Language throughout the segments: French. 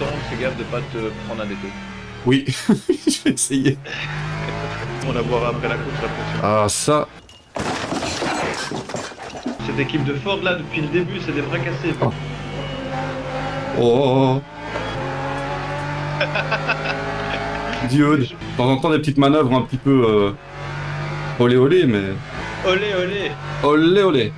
stand, fais gaffe de pas te prendre un déto. Oui, je vais essayer. On la boira après la course, la prochaine. Ah, ça... Cette équipe de Ford là, depuis le début, c'est des vrais cassés. Oh. Oh. Diode. De temps en temps, des petites manœuvres un petit peu... olé olé, mais... Olé, olé. Olé olé.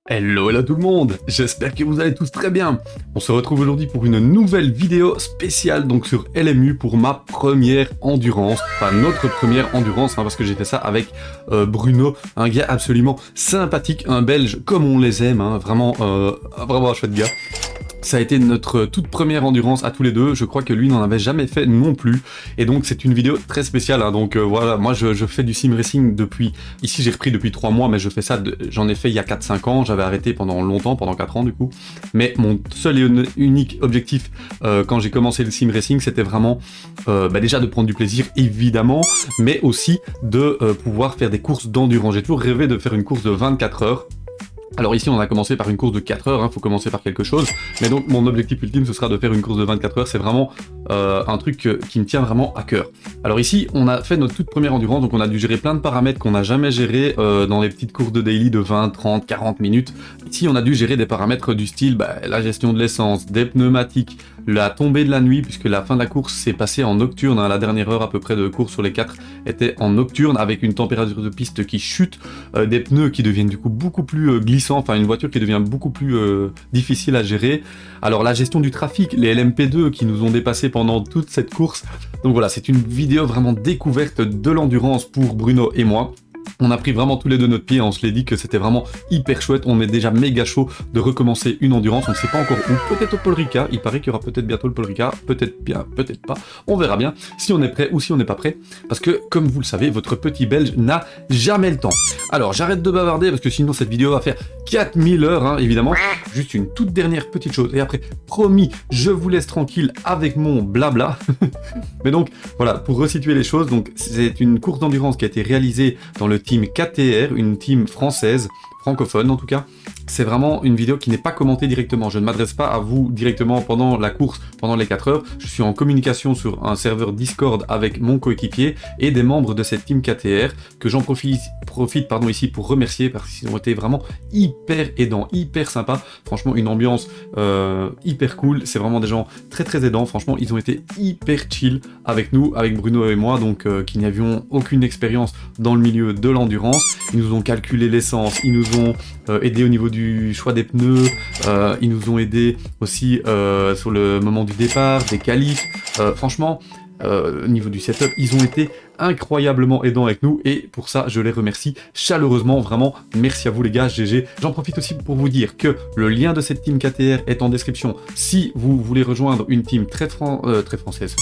Hello tout le monde, j'espère que vous allez tous très bien. On se retrouve aujourd'hui pour une nouvelle vidéo spéciale donc sur LMU pour ma première endurance, enfin notre première endurance parce que j'ai fait ça avec Bruno, un gars absolument sympathique, un belge comme on les aime, vraiment un chouette gars. Ça a été notre toute première endurance à tous les deux, je crois que lui n'en avait jamais fait non plus, et donc c'est une vidéo très spéciale, donc voilà, moi je fais du sim racing depuis, ici j'ai repris depuis 3 mois, mais je fais ça, j'en ai fait il y a 4-5 ans, j'avais arrêté pendant longtemps, pendant 4 ans du coup, mais mon seul et unique objectif quand j'ai commencé le sim racing, c'était vraiment déjà de prendre du plaisir évidemment, mais aussi de pouvoir faire des courses d'endurance. J'ai toujours rêvé de faire une course de 24 heures. Alors ici on a commencé par une course de 4 heures, faut commencer par quelque chose, mais donc mon objectif ultime ce sera de faire une course de 24 heures, c'est vraiment un truc qui me tient vraiment à cœur. Alors ici on a fait notre toute première endurance, donc on a dû gérer plein de paramètres qu'on n'a jamais gérés dans les petites courses de daily de 20, 30, 40 minutes. Ici on a dû gérer des paramètres du style la gestion de l'essence, des pneumatiques, la tombée de la nuit, puisque la fin de la course s'est passée en nocturne, la dernière heure à peu près de course sur les 4 était en nocturne, avec une température de piste qui chute, des pneus qui deviennent du coup beaucoup plus glissants, enfin une voiture qui devient beaucoup plus difficile à gérer. Alors la gestion du trafic, les LMP2 qui nous ont dépassés pendant toute cette course. Donc voilà, c'est une vidéo vraiment découverte de l'endurance pour Bruno et moi. On a pris vraiment tous les deux notre pied, on se l'est dit que c'était vraiment hyper chouette, on est déjà méga chaud de recommencer une endurance, on ne sait pas encore où, peut-être au Paul Ricard, il paraît qu'il y aura peut-être bientôt le Paul Ricard, peut-être bien, peut-être pas, on verra bien si on est prêt ou si on n'est pas prêt, parce que comme vous le savez, votre petit belge n'a jamais le temps. Alors j'arrête de bavarder parce que sinon cette vidéo va faire 4000 heures, évidemment. Juste une toute dernière petite chose, et après, promis, je vous laisse tranquille avec mon blabla. Mais donc, voilà, pour resituer les choses, donc c'est une course d'endurance qui a été réalisée dans le team KTR, une team française, francophone en tout cas. C'est vraiment une vidéo qui n'est pas commentée directement. Je ne m'adresse pas à vous directement pendant la course, pendant les 4 heures. Je suis en communication sur un serveur Discord avec mon coéquipier et des membres de cette team KTR que j'en profite ici pour remercier parce qu'ils ont été vraiment hyper aidants, hyper sympas. Franchement, une ambiance hyper cool. C'est vraiment des gens très très aidants. Franchement, ils ont été hyper chill avec nous, avec Bruno et moi, donc qui n'avions aucune expérience dans le milieu de l'endurance. Ils nous ont calculé l'essence, ils nous ont aidé au niveau du choix des pneus, ils nous ont aidé aussi sur le moment du départ, des qualifs, franchement, au niveau du setup, ils ont été incroyablement aidants avec nous et pour ça je les remercie chaleureusement, vraiment merci à vous les gars, GG. J'en profite aussi pour vous dire que le lien de cette team KTR est en description si vous voulez rejoindre une team très française.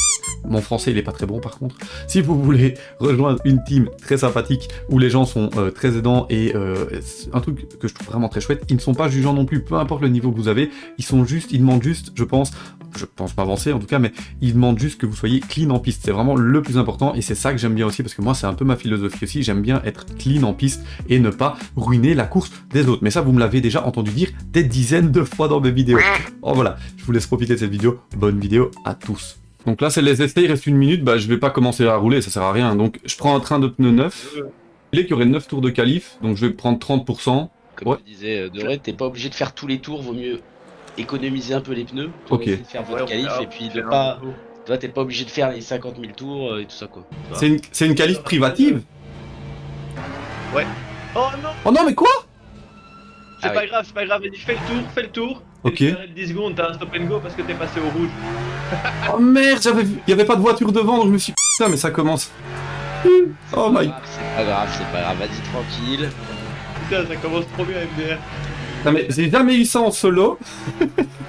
Mon français il est pas très bon par contre. Si vous voulez rejoindre une team très sympathique où les gens sont très aidants et un truc que je trouve vraiment très chouette, ils ne sont pas jugeants non plus, peu importe le niveau que vous avez, ils demandent juste, je pense m'avancer en tout cas, mais ils demandent juste que vous soyez clean en piste, c'est vraiment le plus important et c'est ça que j'aime bien aussi parce que moi c'est un peu ma philosophie aussi, j'aime bien être clean en piste et ne pas ruiner la course des autres, mais ça vous me l'avez déjà entendu dire des dizaines de fois dans mes vidéos. Oh voilà, je vous laisse profiter de cette vidéo, bonne vidéo à tous. Donc là c'est les essais, il reste 1 minute, je vais pas commencer à rouler, ça sert à rien, donc je prends un train de pneus neuf, il est qu'il y aurait 9 tours de qualif, donc je vais prendre 30%. Comme je disais, de vrai, t'es pas obligé de faire tous les tours, vaut mieux économiser un peu les pneus pour Ok. essayer de faire votre qualif et puis de pas... Toi, t'es pas obligé de faire les 50 000 tours et tout ça, quoi. C'est une qualif privative? Ouais. Oh non! Oh non, mais quoi? C'est pas grave, vas-y, fais le tour. Ok. Et 10 secondes, t'as un stop and go parce que t'es passé au rouge. Oh merde, il y avait pas de voiture devant, donc je me suis dit, putain, mais ça commence. Oh my... C'est pas grave, vas-y tranquille. Putain, ça commence trop bien, MDR. Non mais j'ai jamais eu ça en solo.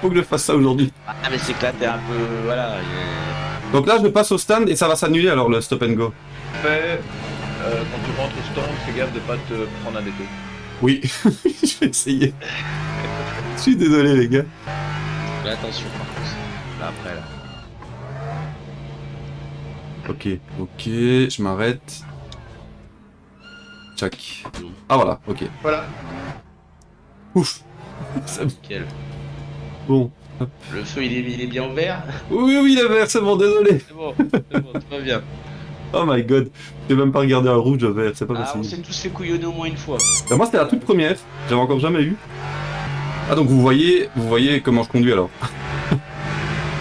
Faut que je fasse ça aujourd'hui. Ah mais c'est que là t'es un peu... Voilà. Donc là je passe au stand et ça va s'annuler alors le stop and go. Fais, quand tu rentres au stand, fais gaffe de pas te prendre un déto. Oui, je vais essayer. Je suis désolé les gars. Là attention par contre. Là après là. Ok, je m'arrête. Tchac. Ah voilà, ok. Voilà. Ouf. C'est Nickel. bon. Le feu, il est bien ouvert. Oui, oui, la vert, c'est bon, désolé. C'est bon, tout va bien. Oh my god. J'ai même pas regardé un rouge, un vert, c'est pas Ah, on possible. s'est tous fait couillonner au moins une fois. Ben, moi, c'était la toute première. J'avais encore jamais eu. Ah, donc vous voyez comment je conduis alors.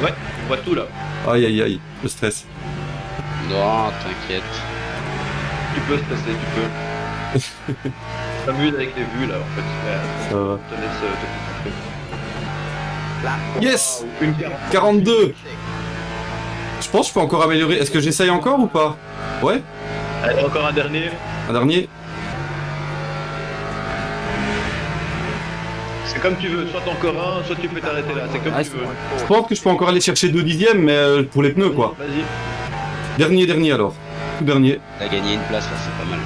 Ouais, on voit tout là. Aïe, aïe, aïe. Le stress. Non, t'inquiète. Tu peux stresser, tu peux. T'amuses avec les vues là en fait. Ouais, Ça va. je te laisse te concentrer. Yes. Une 42. Je pense que je peux encore améliorer. Est-ce que j'essaye encore ou pas? Ouais. Allez, encore un dernier. Un dernier. C'est comme tu veux, soit encore un, soit tu peux t'arrêter là. C'est comme Ah, tu veux. Je pense que je peux encore aller chercher 2 dixièmes, mais pour les pneus quoi. Vas-y. Dernier alors. Tout dernier. T'as gagné une place là, c'est pas mal.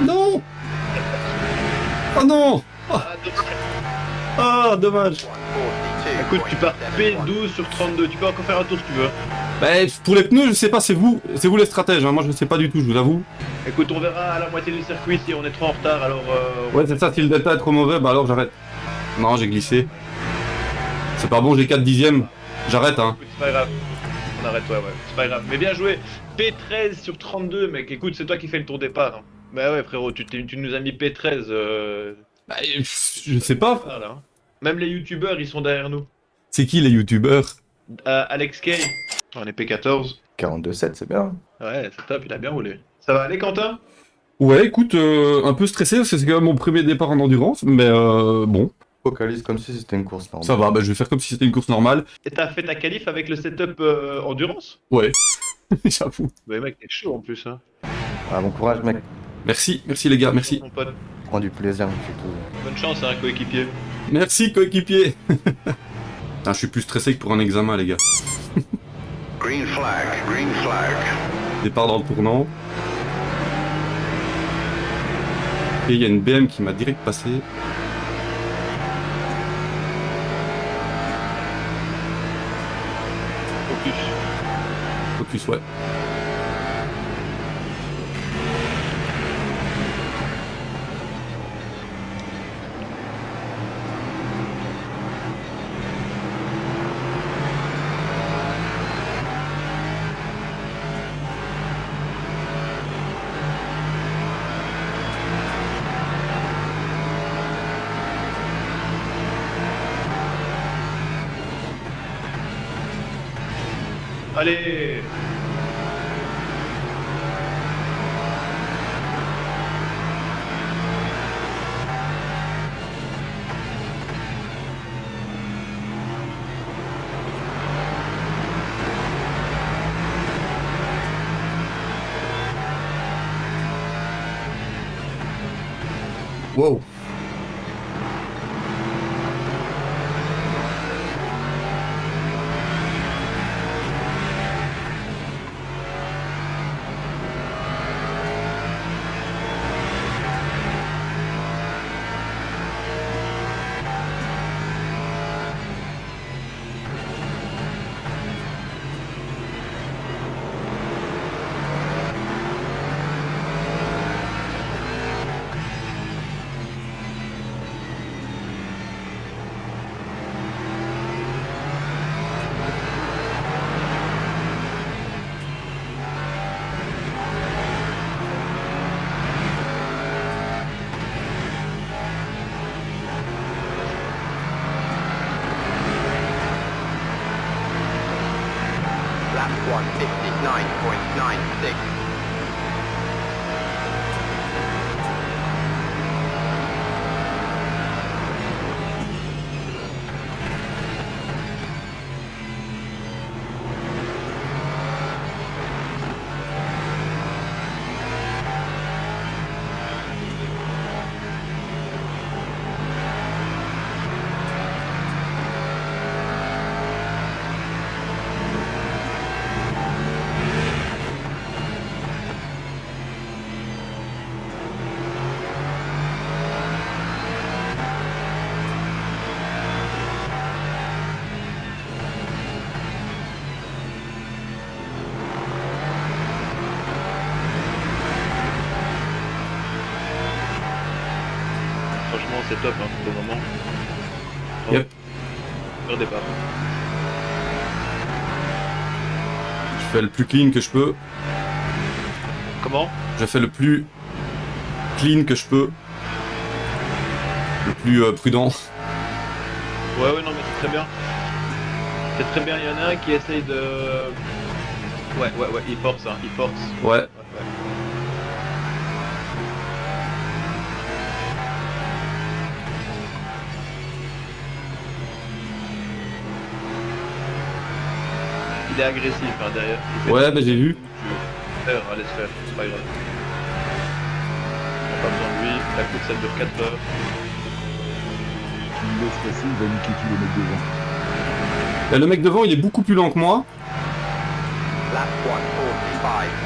Non. Oh non. Ah, dommage. Écoute, tu pars P12 sur 32. Tu peux encore faire un tour si tu veux. Bah, pour les pneus, je sais pas, c'est vous les stratèges. Hein. Moi, je sais pas du tout, je vous avoue. Écoute, on verra à la moitié du circuit si on est trop en retard. Alors. Ouais, c'est ça. Si le delta est trop mauvais, bah alors j'arrête. Non, j'ai glissé. C'est pas bon, j'ai 4 dixièmes. J'arrête, hein. Écoute, c'est pas grave. On arrête, ouais. C'est pas grave. Mais bien joué. P13 sur 32, mec. Écoute, c'est toi qui fais le tour départ. Hein. Bah ouais, frérot, tu nous as mis P13. Bah, je sais pas. Là, hein. Même les youtubeurs, ils sont derrière nous. C'est qui les youtubeurs? Alex Kay. On est P14. 42,7, c'est bien. Ouais, c'est top, il a bien roulé. Ça va aller, Quentin? Ouais, écoute, un peu stressé parce que c'est quand même mon premier départ en endurance, mais bon, Focalise comme si c'était une course normale. ça va, bah, je vais faire comme si c'était une course normale. Et t'as fait ta qualif avec le setup endurance? Ouais, j'avoue. Ouais, mec, t'es chaud en plus, hein. Ah, bon courage, mec. Merci les gars, merci. Mon pote. Prends du plaisir, surtout. Bonne chance, hein, coéquipier. Merci coéquipier. Putain, je suis plus stressé que pour un examen, les gars. Green flag, green flag. Départ dans le tournant. Et il y a une BM qui m'a direct passé. Focus. Focus, ouais. Allez! Wow. 9.96. Franchement, c'est top hein, pour le moment. Yep. Au départ. Je fais le plus clean que je peux. Comment? Je fais le plus clean que je peux. Le plus prudent. Ouais, ouais, non, mais c'est très bien. C'est très bien, il y en a un qui essaye de... Ouais, il force, hein, il force. Ouais. Ouais. Il est agressif hein, derrière. Il fait Ouais, bah j'ai vu. faire, hein, laisse faire, c'est pas grave. On n'a pas besoin de lui, la course elle dure 4 heures. Tu me laisses passer, il va niquer tous les mecs devant. Là, le mec devant, il est beaucoup plus lent que moi. Lap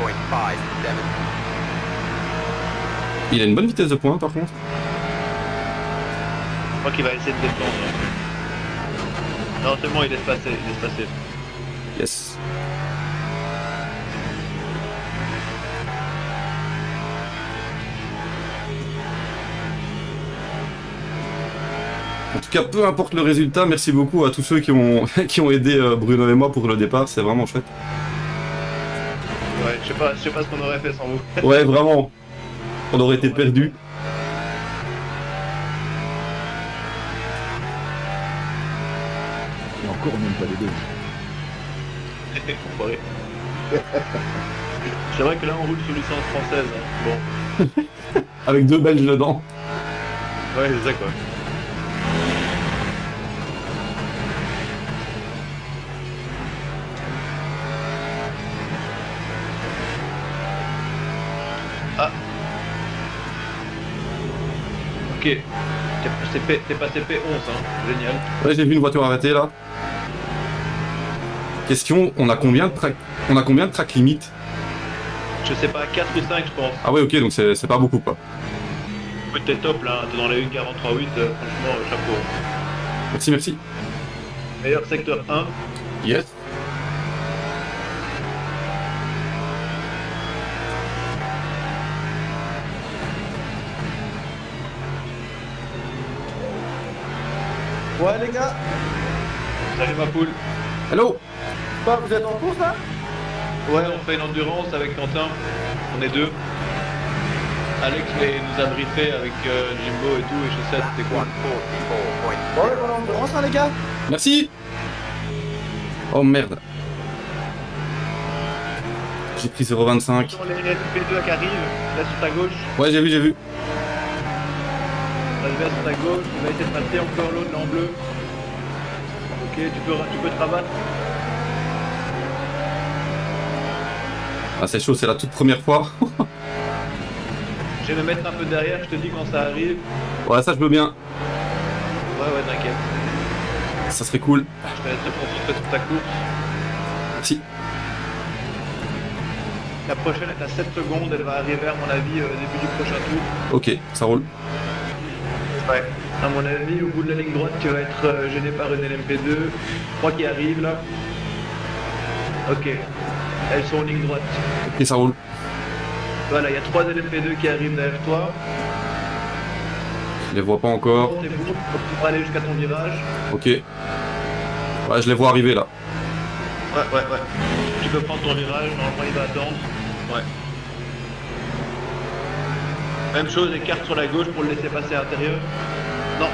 145.57. Il a une bonne vitesse de pointe par contre. Je crois qu'il va essayer de défendre. Non, c'est bon, il laisse passer, il laisse passer. Yes. En tout cas, peu importe le résultat, merci beaucoup à tous ceux qui ont, qui ont aidé Bruno et moi pour le départ, c'est vraiment chouette. Ouais, je sais pas ce qu'on aurait fait sans vous. Ouais, vraiment. On aurait été perdus. Et encore même pas les deux. Enfoiré. C'est vrai que là on roule sous licence française. Hein. Bon. Avec 2 Belges dedans. Ouais, c'est ça quoi. Ah. Ok. T'es passé P11, hein. Génial. Ouais, j'ai vu une voiture arrêtée là. Question, on a combien de track limit? Je sais pas, 4 ou 5 je pense. Ah ouais, ok, donc c'est pas beaucoup quoi. Écoute, t'es top là, t'es dans la 1.43.8, franchement, chapeau. Merci, merci. Meilleur secteur 1. Yes. Ouais les gars, Salut ma poule. Hello. vous êtes en course là? Ouais, on fait une endurance avec Quentin. On est deux. Alex nous a briefé avec Jimbo et tout, et Chaussette, c'était cool. 144.4. Ouais, voilà, endurance hein les gars. Merci. Oh merde. J'ai pris 0,25. Sur les LP2 qui arrivent, là sur ta gauche. Ouais, j'ai vu. Là sur ta gauche, il va essayer de passer encore l'autre là en bleu. Ok, tu peux te rabattre. Ah, c'est chaud, c'est la toute première fois. Je vais me mettre un peu derrière, je te dis quand ça arrive. Ouais, ça je veux bien. Ouais, t'inquiète. Ça serait cool. Je vais être concentré sur ta course. Merci. La prochaine est à 7 secondes, elle va arriver à mon avis au début du prochain tour. Ok, ça roule. Ouais. À mon avis, au bout de la ligne droite, tu vas être gêné par une LMP2. Je crois qu'il arrive là. Ok. Elles sont en ligne droite. Ok, ça roule. Voilà, il y a 3 LMP2 qui arrivent derrière toi. Je les vois pas encore. C'est bon, tu pourras aller jusqu'à ton virage. Ok. Ouais, je les vois arriver là. Ouais. Tu peux prendre ton virage, normalement il va attendre. Ouais. Même chose, écarte sur la gauche pour le laisser passer à l'intérieur. Non,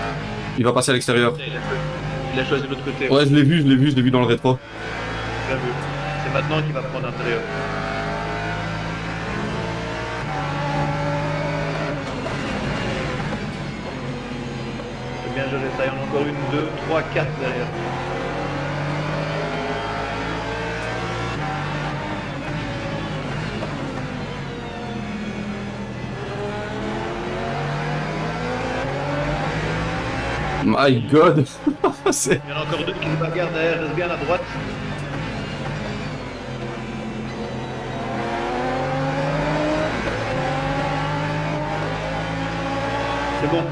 Il va passer à l'extérieur. il a choisi l'autre côté. Ouais, je l'ai vu dans le rétro. Bien vu. C'est maintenant qu'il va prendre l'intérieur. C'est bien géré ça, il y en a encore une, deux, trois, quatre derrière. My god. C'est... Il y en a encore deux qui se bagarrent derrière, reste bien à droite. C'est bon.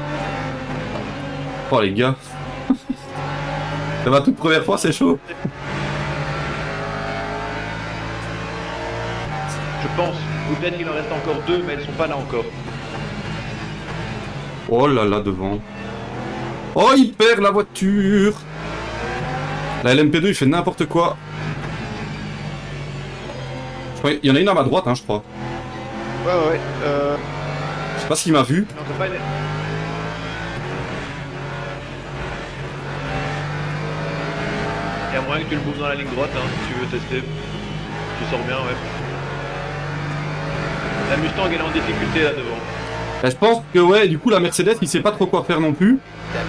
Oh les gars. C'est ma toute première fois, c'est chaud. Je pense. Ou peut-être qu'il en reste encore deux, mais elles sont pas là encore. Oh là là, devant. Oh, il perd la voiture. La LMP2, il fait n'importe quoi. Je crois, il y en a une à ma droite, hein, je crois. Ouais. Je sais pas s'il m'a vu. Non, c'est pas une... Il y a moyen que tu le bouffes dans la ligne droite, hein, si tu veux tester. Tu sors bien, ouais. La Mustang, elle est en difficulté là devant. Bah, je pense que ouais, du coup la Mercedes il sait pas trop quoi faire non plus. 7.0.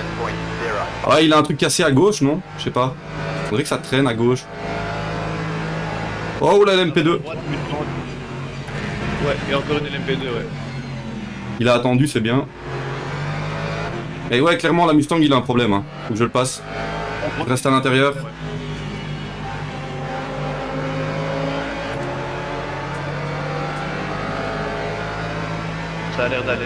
Ah il a un truc cassé à gauche non? Je sais pas. Faudrait que ça traîne à gauche. Oh la LMP2. Droite, Mustang. Ouais, et encore une LMP2, ouais. Il a attendu, c'est bien. Et ouais clairement la Mustang il a un problème hein. Faut que je le passe. Je reste à l'intérieur. Ouais. Ça a l'air d'aller.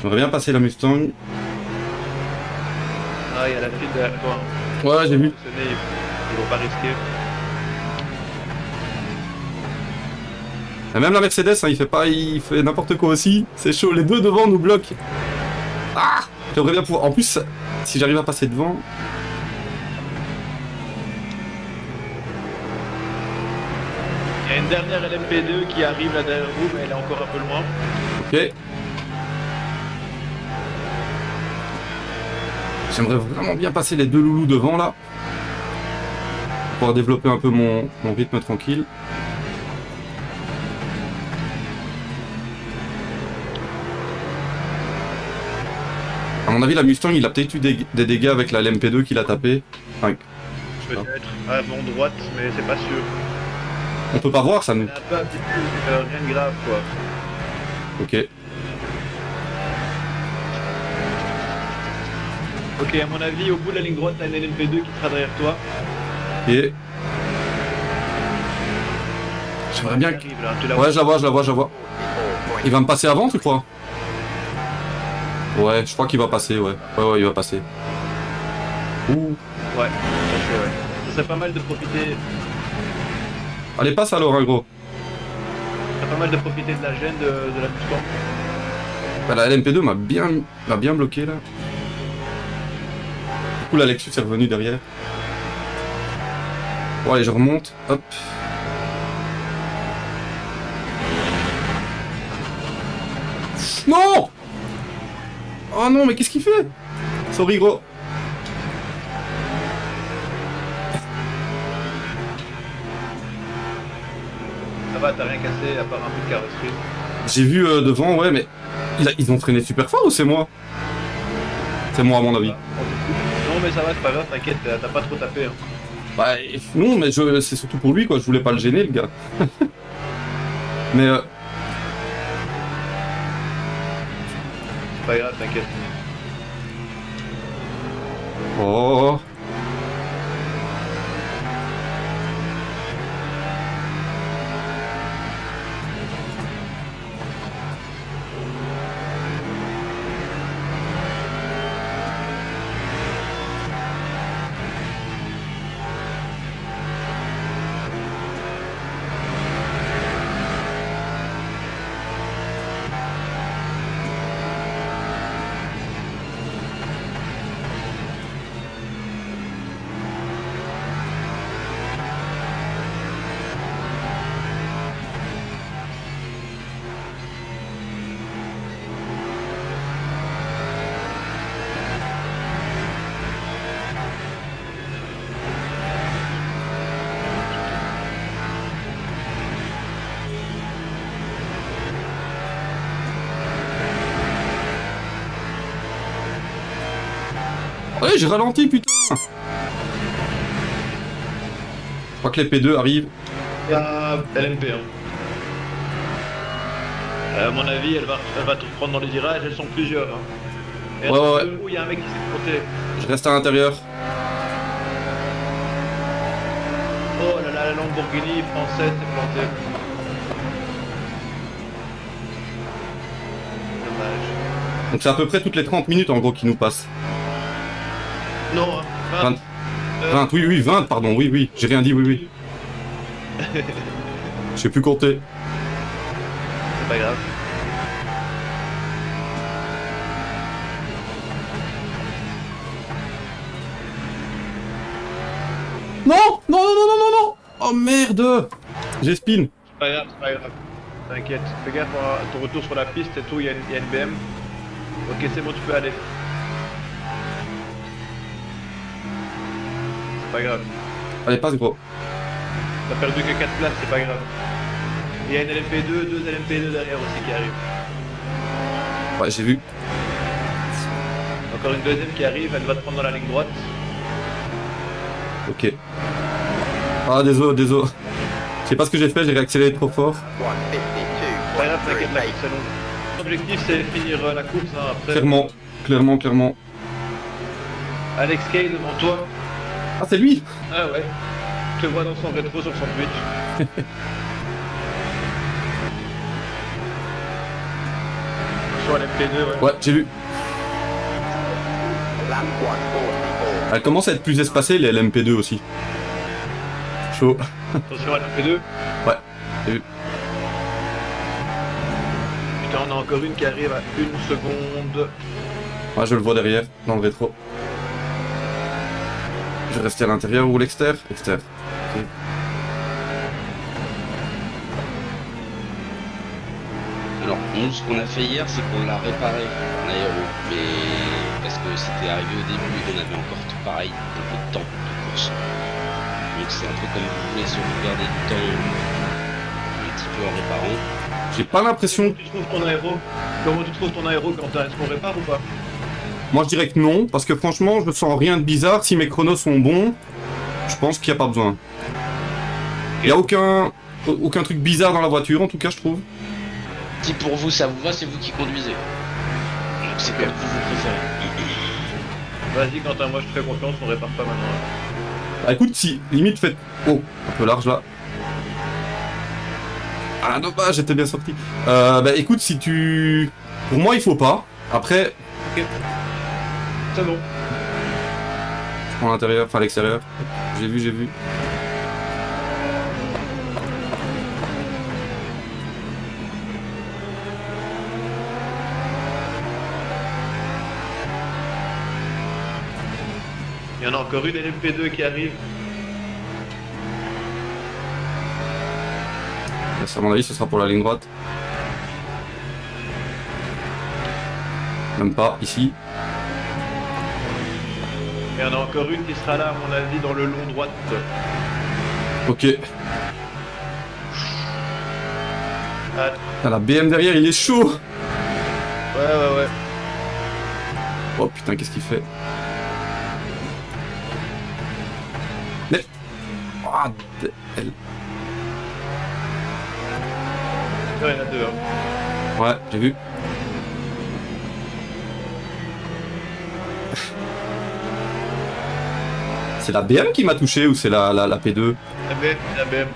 J'aimerais bien passer la Mustang. Ah, il y a la file derrière toi. Ouais j'ai vu. Ils vont pas risquer. Et même la Mercedes hein, il fait n'importe quoi aussi. C'est chaud, les deux devant nous bloquent. Ah! J'aimerais bien pouvoir. En plus, si j'arrive à passer devant. Il y a une dernière LMP2 qui arrive là derrière vous, mais elle est encore un peu loin. Ok. J'aimerais vraiment bien passer les deux loulous devant là. Pour pouvoir développer un peu mon rythme tranquille. À mon avis, la Mustang, il a peut-être eu des dégâts avec la LMP2 qu'il a tapé. Enfin, Peut-être avant droite, mais c'est pas sûr. on peut pas voir ça, nous. Elle est un peu habituée, rien de grave quoi. Ok. Ok, à mon avis, au bout de la ligne droite, t'as une LMP2 qui sera derrière toi. Et. J'aimerais bien. Elle arrive, là, tu la Ouais, je la vois, je la vois, je la vois. 44.0. Il va me passer avant, tu crois? Ouais, je crois qu'il va passer, ouais. Ouais, il va passer. Ouh. Ouais, ça serait, ouais. Ça serait pas mal de profiter. Allez, passe alors, hein, gros. Ça serait pas mal de profiter de la gêne de la Mustang. Bah, la LMP2 m'a bien bloqué là. Du coup, la Lexus est revenue derrière. Bon, allez, je remonte. Hop. Non! Oh non, mais qu'est-ce qu'il fait? Sorry, gros. Ça va, t'as rien cassé à part un peu de carrosserie. J'ai vu devant, ouais, mais ils ont freiné super fort ou c'est moi? C'est moi, à mon avis. Non, mais ça va, c'est pas grave, t'inquiète, t'as pas trop tapé. Hein. Bah, non, mais c'est surtout pour lui, quoi. Je voulais pas le gêner, le gars. Mais C'est pas grave, t'inquiète. oh. Ouais, j'ai ralenti, putain. Je crois que les P2 arrivent. Il y a LMP1. À mon avis, elle va te prendre dans les virages, elles sont plusieurs. Hein. Et Ouais, ouais, il y a un mec qui s'est planté. Je reste à l'intérieur. Oh là là, la Lamborghini française s'est plantée. Dommage. Donc c'est à peu près toutes les 30 minutes en gros qui nous passent. Non, hein, 20. 20, oui, oui, 20, pardon, oui, oui. J'ai rien dit, oui, oui. Je sais plus compter. C'est pas grave. Non, non, non, non, non, non, non. Oh merde. J'ai spin. C'est pas grave, c'est pas grave. T'inquiète. Fais gaffe à ton retour sur la piste et tout, il y a une BM. Ok, c'est bon, tu peux aller. C'est pas grave. Allez, passe gros. T'as perdu que 4 places, c'est pas grave. Il y a une LMP2, deux LMP2 derrière aussi qui arrivent. Ouais, j'ai vu. Encore une deuxième qui arrive, elle va te prendre dans la ligne droite. Ok. Ah, désolé, désolé. Je sais pas ce que j'ai fait, j'ai réaccéléré trop fort. 152.3 C'est pas grave, t'inquiète, la course est longue. L'objectif c'est finir la course, hein, après. Clairement, clairement, clairement. Alex Kay devant toi. Ah, c'est lui. Ah ouais. Je te vois dans son rétro sur son Twitch. Sur LMP2, ouais. Ouais, j'ai vu. Lap 144. Elle commence à être plus espacée, les LMP2 aussi. Chaud. Attention à LMP2. Ouais, j'ai vu. Putain, on a encore une qui arrive à 1 seconde. Ouais, je le vois derrière, dans le rétro. Je vais rester à l'intérieur ou l'extérieur? Extérieur. Ok. Alors, nous, ce qu'on a fait hier, c'est qu'on l'a réparé en aéro. Mais parce que c'était arrivé au début et qu'on avait encore tout pareil, un peu de temps de course. Donc c'est un peu comme vous voulez sauvegarder du temps un petit peu en réparant. J'ai pas l'impression. Tu trouves ton aéro? Comment tu trouves ton aéro quand est-ce qu'on répare ou pas? Moi, je dirais que non, parce que franchement, je sens rien de bizarre. Si mes chronos sont bons, je pense qu'il n'y a pas besoin. Il n'y a aucun truc bizarre dans la voiture, en tout cas, je trouve. Si pour vous ça vous va, c'est vous qui conduisez. Donc c'est comme vous préférez. Vas-y Quentin, moi je te fais confiance, on répare pas maintenant. Bah écoute, si, limite, faites... Oh, un peu large, là. Ah, dommage, j'étais bien sorti. Bah écoute, si tu... Pour moi, il faut pas. Après, Ok. C'est bon. je prends l'intérieur, enfin l'extérieur. J'ai vu, j'ai vu. Il y en a encore une LMP2 qui arrive. À mon avis, ce sera pour la ligne droite. Même pas, ici. Il y en a encore une qui sera là, à mon avis, dans le long droite. Ok. Ah, Ah, la BM derrière, il est chaud. ouais. Oh putain, qu'est-ce qu'il fait? Mais... Oh, elle... Il y en a deux. Hein. Ouais, j'ai vu. C'est la BM qui m'a touché ou c'est la P2? La BM.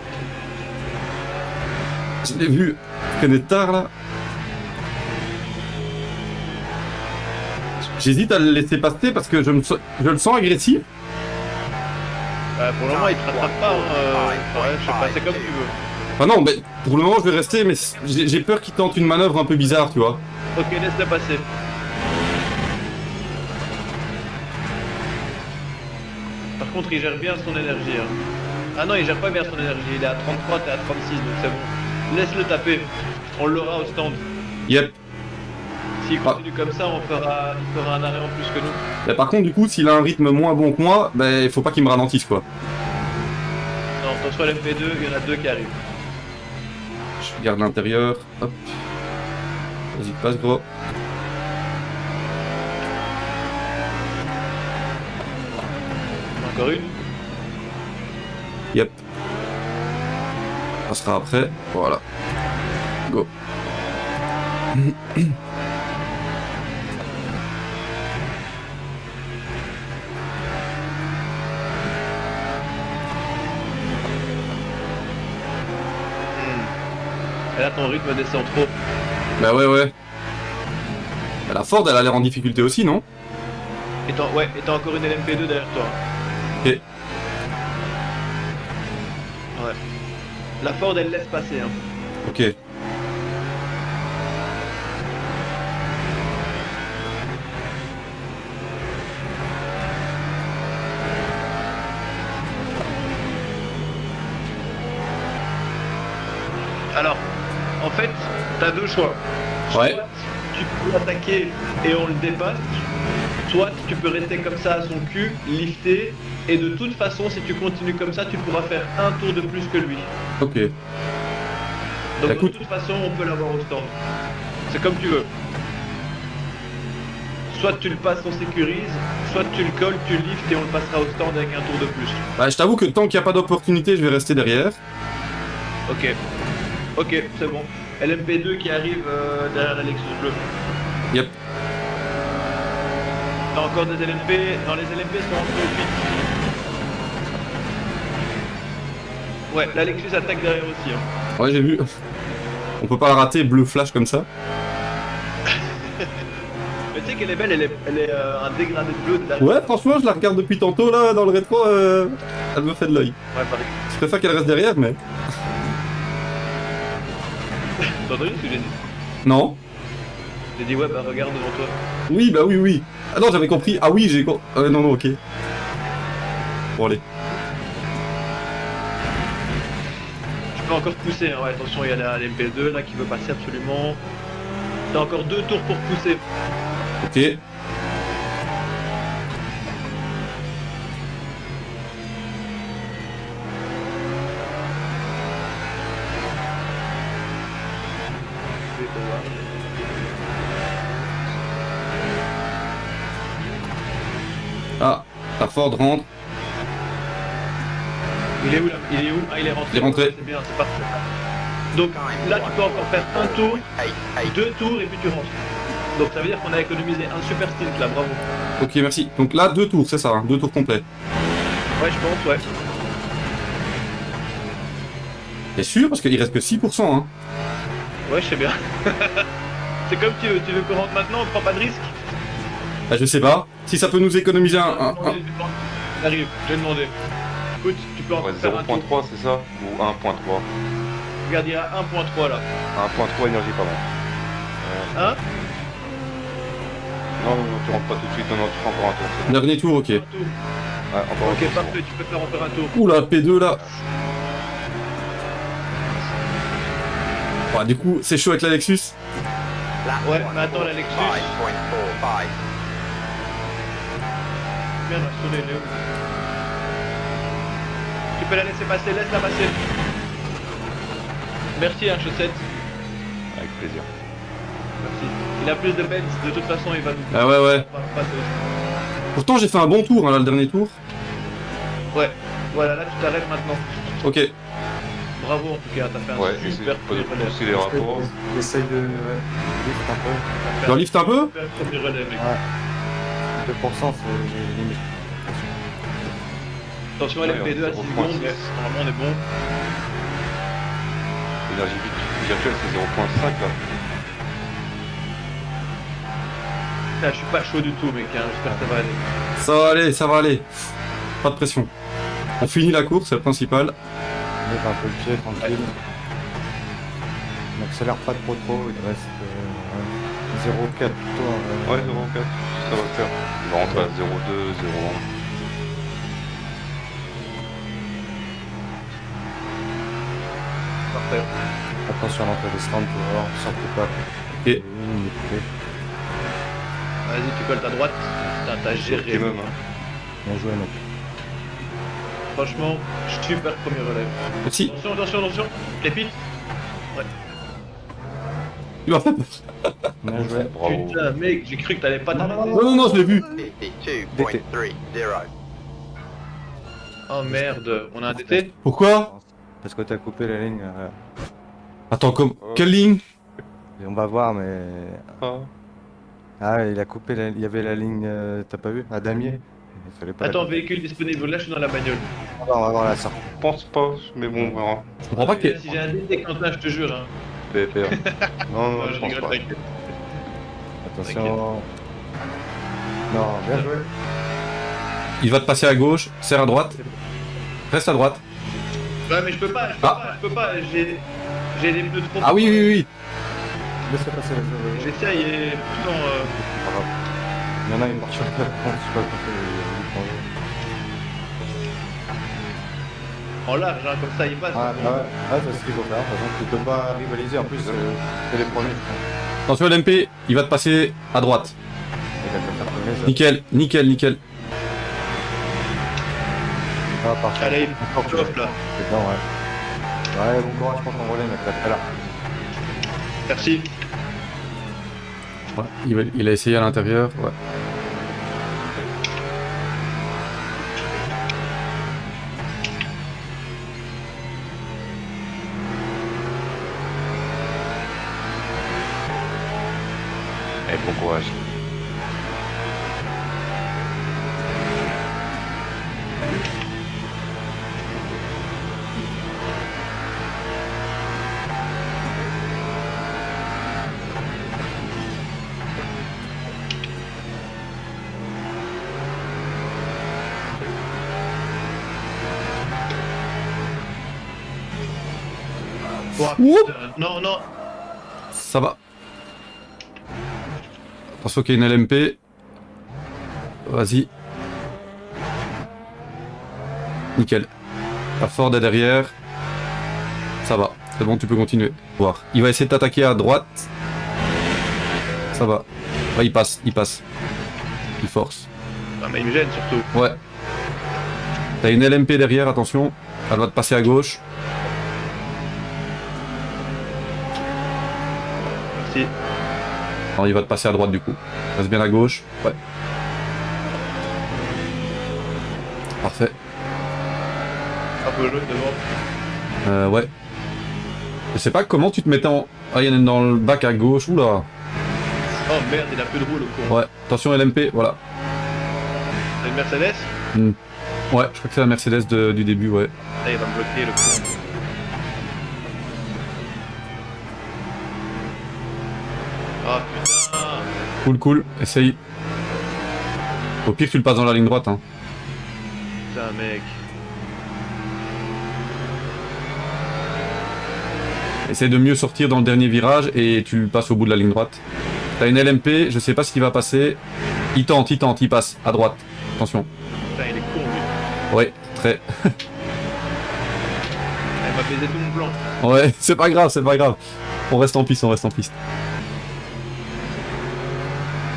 Je l'ai vu. Je connais tard là. J'hésite à le laisser passer parce que je le sens agressif. Bah, pour le moment, il te rattrape pas. Hein. Ouais, je sais pas, c'est comme tu veux. Enfin non, mais pour le moment je vais rester, mais j'ai peur qu'il tente une manœuvre un peu bizarre, tu vois. Ok, laisse-le passer. Par contre, il gère bien son énergie. Hein. Ah non, il gère pas bien son énergie. Il est à 33, t'es à 36, donc c'est bon. Laisse-le taper. On l'aura au stand. Yep. S'il continue comme ça, il fera un arrêt en plus que nous. Mais par contre, du coup, s'il a un rythme moins bon que moi, ben il faut pas qu'il me ralentisse quoi. Non, attention à l'MP2, il y en a deux qui arrivent. Je garde l'intérieur. Hop. Vas-y, passe gros. Encore une. Yep. Ça sera après. Voilà. Go. Et là, ton rythme descend trop. Bah ouais, ouais. Bah, la Ford, elle a l'air en difficulté aussi, non? Et t'as encore une LMP2 derrière toi. Ok. Ouais. La Ford, elle laisse passer. Hein. Ok. Alors, en fait, t'as deux choix. Ouais. Soit tu peux l'attaquer et on le dépasse, soit tu peux rester comme ça à son cul, lifter, et de toute façon, si tu continues comme ça, tu pourras faire un tour de plus que lui. Ok. Donc Écoute. de toute façon, on peut l'avoir au stand. C'est comme tu veux. Soit tu le passes, on sécurise, soit tu le colles, tu le liftes et on le passera au stand avec un tour de plus. Bah, je t'avoue que tant qu'il n'y a pas d'opportunité, je vais rester derrière. Ok. Ok, c'est bon. LMP2 qui arrive derrière la Lexus bleue. Yep. T'as encore des LMP. Non, les LMP sont en fuite. Ouais, la Lexus attaque derrière aussi. Hein. Ouais, j'ai vu. On peut pas la rater, bleu flash comme ça. Mais tu sais qu'elle est belle, elle est un dégradé de bleu de la... Ouais, franchement, je la regarde depuis tantôt là, dans le rétro, elle me fait de l'œil. Ouais, pareil. Je préfère qu'elle reste derrière, mais. T'as entendu ce que j'ai dit? Non. J'ai dit ouais, bah regarde devant toi. Oui, bah oui, oui. Ah non, j'avais compris. Ah oui, j'ai compris. Non, non, ok. Bon, allez. Tu peux encore pousser, hein. Ouais, attention, il y a la LMP2 là qui veut passer absolument. T'as encore 2 tours pour pousser. Ok. Ah, la Ford rentre. Il est où là? Il est où? Ah, il est rentré. Il est rentré. C'est bien, c'est parfait. Donc là, tu peux encore faire un tour, 2 tours et puis tu rentres. Donc ça veut dire qu'on a économisé un super stint là, bravo. Ok, merci. Donc là, 2 tours, c'est ça, hein, 2 tours complets. Ouais, je pense, ouais. T'es sûr? Parce qu'il reste que 6%, hein. Ouais, je sais bien. C'est comme tu veux qu'on rentre maintenant, on prend pas de risque. Bah, je sais pas. Si ça peut nous économiser un. Arrive, je vais demander. Écoute, tu peux encore Ouais, faire un tour. 0.3 c'est ça? Ou 1.3? Regarde, il y a 1.3 là. 1.3 énergie pardon. Hein? Non, non, non, tu rentres pas tout de suite, non, non, tu fais encore un tour. c'est bon. Dernier tour, ok. Un tour. Ouais, encore un Ok, tour, c'est parfait, tu peux faire encore un tour. Oula, P2 là. Bah, du coup, c'est chaud avec la Lexus. Ouais, mais attends, la Lexus. 5.45. Merde, la sonner, elle est où? Tu peux la laisser passer, laisse-la passer. Merci, hein, chaussette. bon. Avec plaisir. Merci. Il a plus de Benz, de toute façon, il va nous. Ah ouais, ouais. va passer. Pourtant, j'ai fait un bon tour, hein, là, le dernier tour. Ouais, voilà, là, tu t'arrêtes maintenant. Ok. Bravo, en tout cas, t'as fait un Ouais, essaye super de premier relais. pousser les rapports. Essaye de. Ouais, lift un peu. T'as fait J'en un lift un peu? super premier relais, mec. Ouais. 2% c'est limite. Attention à Ouais, l'MP2 à 6 0.6. secondes, mais normalement, on est bon. Énergie virtuelle c'est 0.5 là. Là, je suis pas chaud du tout, mec, hein. J'espère que ça va aller. Ça va aller, ça va aller. Pas de pression. On finit la course, c'est le principal. Lève un peu le pied, tranquille. N'accélère pas trop, il reste 0,4 plutôt. Ouais, 0.4, ça va le faire. Il va rentrer à 0.2, 0.1. Parfait. Attention à l'entrée des stands, tu vas voir, surtout pas. Ok. Vas-y, tu colles ta droite. Putain, t'as géré. Ok, même, hein. Bien joué, mec. Franchement, super premier relais. Merci. Attention, attention, attention. Clépite. Tu m'as fait peur. Bien joué. Bravo. Putain, mec, j'ai cru que t'allais pas t'arrêter. Non, non, non, je l'ai vu. 52.30. Oh merde, on a un DT? Pourquoi? Parce que t'as coupé la ligne. Attends, quelle ligne? Et on va voir, mais. Ah. Ah, il a coupé il y avait la ligne, t'as pas vu? À Damier. Il fallait pas la Attends, couper. véhicule disponible, là je suis dans la bagnole. On va voir la sortie. Je pense pas, mais bon, on verra. Je comprends pas que Si j'ai un DT, Quentin, je te jure. Hein. BPR. Non, non, Non, je je pense rigole, pas. t'inquiète. Attention. Non, bien joué. il va te passer à gauche, serre à droite, reste à droite. Ouais, mais je peux pas, je peux pas, j'ai des pneus trop. Ah oui, oui, oui. Laissez passer la J'essaye et putain. Il y en a une voiture de France, je sais pas pourquoi En large, hein, comme ça il passe. Ah, c'est ce qu'il faut faire. De toute façon, tu peux pas rivaliser. En plus, c'est les premiers. Attention LMP, il va te passer à droite. Il va te faire premier, ça. Nickel, nickel, nickel. Ah, parfait. Allez, Encore, chauffe là. c'est bien, ouais. Ouais, bon courage pour ton relais, mec. Là, là. Merci. Ouais, il a essayé à l'intérieur, ouais. Eh, bon courage. Oh, Oup. putain, non, non. Ça va. Attention qu'il y a une LMP. Vas-y. Nickel. La Ford est derrière. Ça va. C'est bon, tu peux continuer. Voir. Il va essayer de t'attaquer à droite. Ça va. Ouais, il passe, il passe. Il force. Ah, mais il me gêne surtout. Ouais. T'as une LMP derrière, attention. Elle va te passer à gauche. Merci. Non, il va te passer à droite du coup. Reste bien à gauche. Ouais. Parfait. Un peu jaune devant. Ouais. Je sais pas comment tu te mettais en... Ah, il y en a une dans le bac à gauche. Oula. Oh merde, il a plus de roue le con. Ouais. Attention LMP, voilà. C'est une Mercedes? Ouais, je crois que c'est la Mercedes du début, ouais. Ah, il va me bloquer le con. Ah putain. Cool, cool. Essaye. Au pire, tu le passes dans la ligne droite, hein. Putain mec. Essaye de mieux sortir dans le dernier virage et tu le passes au bout de la ligne droite. T'as une LMP, je sais pas s'il va passer. Il tente, il passe. À droite. Attention. Putain, il est con lui. Ouais, très. Elle m'a baisé tout mon plan. Ouais, c'est pas grave, c'est pas grave. On reste en piste, on reste en piste.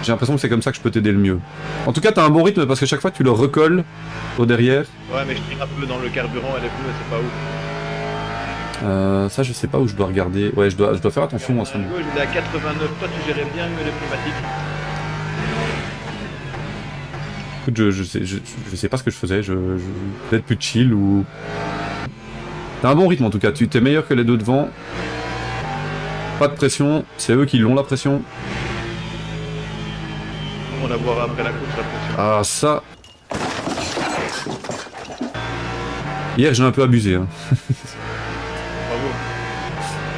J'ai l'impression que c'est comme ça que je peux t'aider le mieux. En tout cas, t'as un bon rythme parce que chaque fois tu le recolles au derrière. Ouais, mais je tire un peu dans le carburant, elle est bleue, c'est pas ouf. Ça, je sais pas où je dois regarder. Ouais, je dois faire attention à ça. À gauche, il est à 89. Toi, tu gérais bien mieux les pneumatiques. Écoute, je sais pas ce que je faisais. Peut-être plus chill ou. T'as un bon rythme en tout cas. Tu t'es meilleur que les deux devant. Pas de pression. C'est eux qui l'ont la pression. On la boira après la course, la pression. Ah, ça. Hier, j'ai un peu abusé. Hein. Bravo.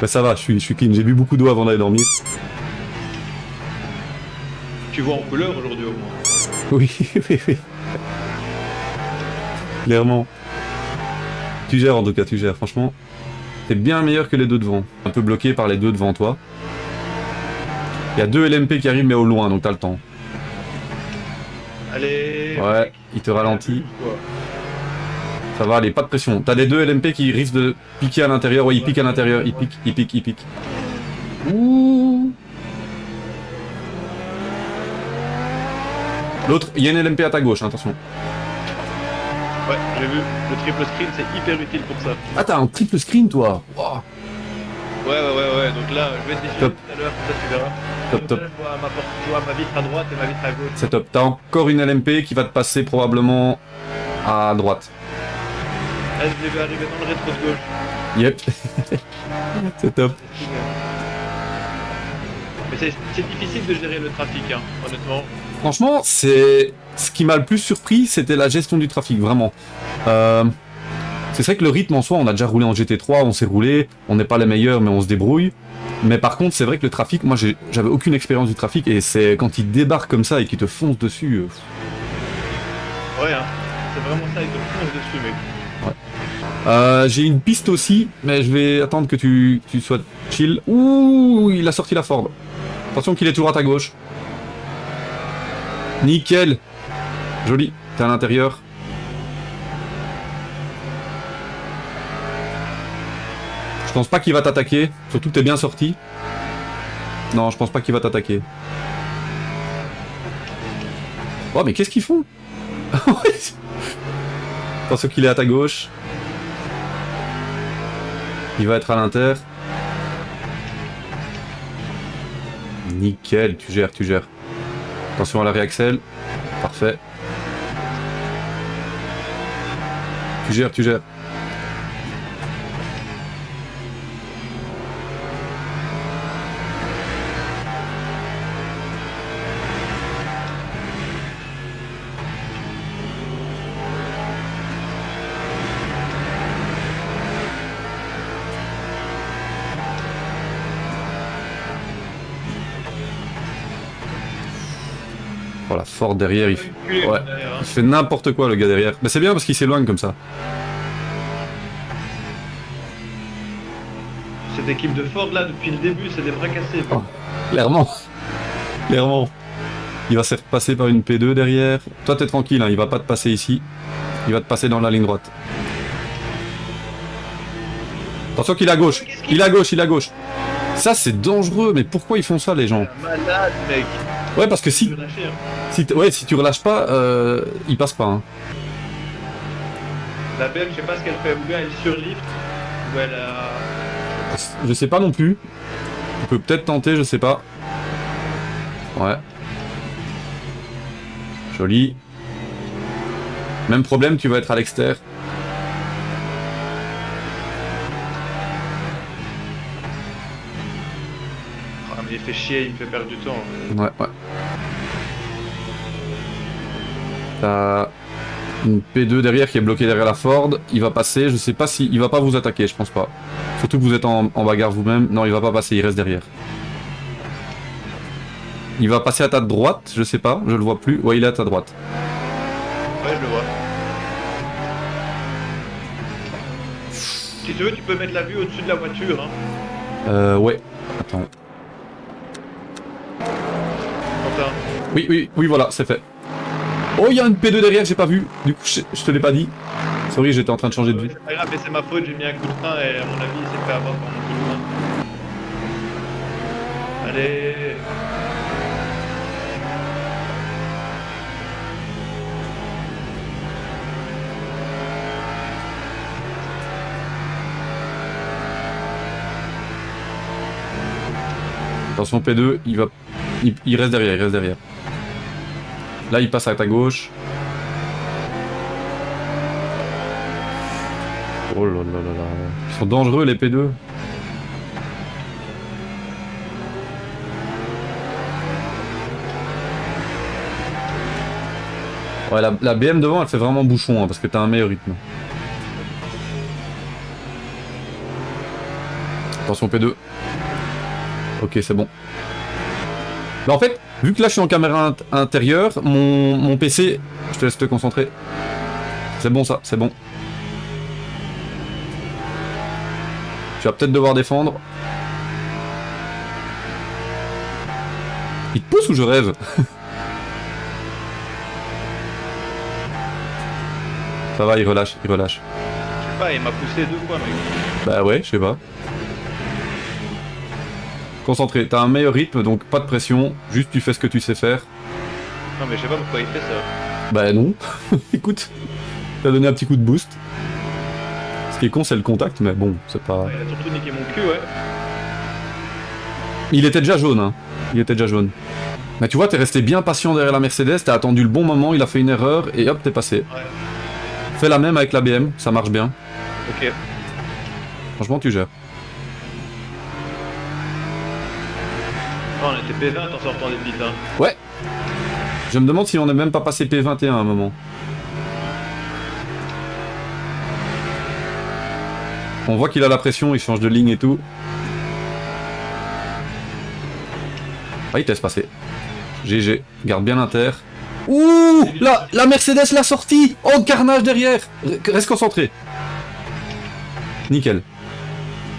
Bah, ça va, je suis clean. J'ai bu beaucoup d'eau avant d'aller dormir. Tu vois en couleur aujourd'hui au moins. Oui, oui, oui. Clairement. Tu gères en tout cas, tu gères. Franchement, t'es bien meilleur que les deux devant. Un peu bloqué par les deux devant toi. Il y a deux LMP qui arrivent mais au loin, donc t'as le temps. Allez. Ouais, il te ralentit. Ça va, allez, pas de pression. T'as les deux LMP qui risquent de piquer à l'intérieur. Ouais, ils piquent à l'intérieur. Ils piquent. Ouh. L'autre, il y a une LMP à ta gauche, hein, attention. Ouais, j'ai vu. Le triple screen, c'est hyper utile pour ça. Ah, t'as un triple screen, toi. Wow. Ouais. Donc là, je vais te déchirer Top. tout à l'heure, comme ça tu verras. Top, top. Là, je vois ma vitre à droite et ma vitre à gauche. C'est top. T'as encore une LMP qui va te passer probablement à droite. Là, je l'ai vu arriver dans le rétro de gauche. Yep. C'est top. Mais c'est difficile de gérer le trafic, hein, honnêtement. Franchement, c'est ce qui m'a le plus surpris, c'était la gestion du trafic, vraiment. C'est vrai que le rythme en soi, on a déjà roulé en GT3, on s'est roulé, on n'est pas les meilleurs, mais on se débrouille. Mais par contre, c'est vrai que le trafic, moi, j'avais aucune expérience du trafic, et c'est quand ils débarquent comme ça et qu'ils te foncent dessus. Ouais, hein. C'est vraiment ça, ils te foncent dessus, mec. J'ai une piste aussi, mais je vais attendre que tu sois chill. Ouh, il a sorti la Ford. Attention qu'il est toujours à ta gauche. Nickel. Joli. T'es à l'intérieur. Je pense pas qu'il va t'attaquer. Surtout que t'es bien sorti. Non, je pense pas qu'il va t'attaquer. Oh, mais qu'est-ce qu'ils font? Attention qu'il est à ta gauche. Il va être à l'inter. Nickel, tu gères, tu gères. Attention à la réaxel. Parfait. Tu gères, tu gères. Oh la Ford derrière, il fait... Ouais. Il fait n'importe quoi le gars derrière. Mais c'est bien parce qu'il s'éloigne comme ça. Cette équipe de Ford là, depuis le début, c'est des bras cassés. Oh, clairement. Clairement. Il va se faire passer par une P2 derrière. Toi t'es tranquille, hein, il va pas te passer ici. Il va te passer dans la ligne droite. Attention qu'il est à gauche. Il est à gauche, il est à gauche. Ça c'est dangereux, mais pourquoi ils font ça les gens? Malade, mec. Ouais, parce que si... Lâcher, hein. si tu relâches pas, il passe pas. Hein. La belle, je sais pas ce qu'elle fait, ou bien elle surlift, ou elle a... Je sais pas non plus. Tu peux peut-être tenter, je sais pas. Ouais. Joli. Même problème, tu vas être à l'extérieur. Ah, mais il fait chier, il me fait perdre du temps. Ouais, ouais. T'as une P2 derrière qui est bloquée derrière la Ford. Il va passer, je sais pas si... Il va pas vous attaquer, je pense pas. Surtout que vous êtes en bagarre vous-même. Non, il va pas passer, il reste derrière. Il va passer à ta droite, je sais pas, je le vois plus. Ouais, il est à ta droite. Ouais, je le vois. Si tu veux, tu peux mettre la vue au-dessus de la voiture, hein. Ouais. Attends. Quentin. Oui, voilà, c'est fait. Oh, il y a une P2 derrière, j'ai pas vu. Du coup, je te l'ai pas dit. Sorry, j'étais en train de changer de vue. C'est pas grave, mais c'est ma faute, j'ai mis un coup de frein et à mon avis, il s'est fait avoir par mon coup de frein. Allez. Attention P2, il reste derrière, il reste derrière. Là, il passe à ta gauche. Oh là là là là. Ils sont dangereux les P2. Ouais, la BM devant, elle fait vraiment bouchon, hein, parce que t'as un meilleur rythme. Attention P2. Ok, c'est bon. Bah en fait, vu que là je suis en caméra intérieure, mon PC... Je te laisse te concentrer. C'est bon ça, c'est bon. Tu vas peut-être devoir défendre. Il te pousse ou je rêve? Ça va, il relâche, il relâche. Je sais pas, il m'a poussé 2 fois, mec. Bah ouais, je sais pas. Concentré, t'as un meilleur rythme, donc pas de pression, juste tu fais ce que tu sais faire. Non mais je sais pas pourquoi il fait ça. Bah non, écoute, t'as donné un petit coup de boost. Ce qui est con c'est le contact, mais bon, c'est pas... Ouais, il a surtout niqué mon cul, ouais. Il était déjà jaune, hein. Il était déjà jaune. Mais tu vois, t'es resté bien patient derrière la Mercedes, t'as attendu le bon moment, il a fait une erreur, et hop, t'es passé. Ouais. Fais la même avec la BM, ça marche bien. Ok. Franchement, tu gères. Oh, on était P20 en sortant des pits, hein. Ouais. Je me demande si on n'est même pas passé P21 à un moment. On voit qu'il a la pression, il change de ligne et tout. Ah, il te laisse passer. GG. Garde bien l'inter. Ouh, la Mercedes l'a sortie. Oh, carnage derrière. Reste concentré. Nickel.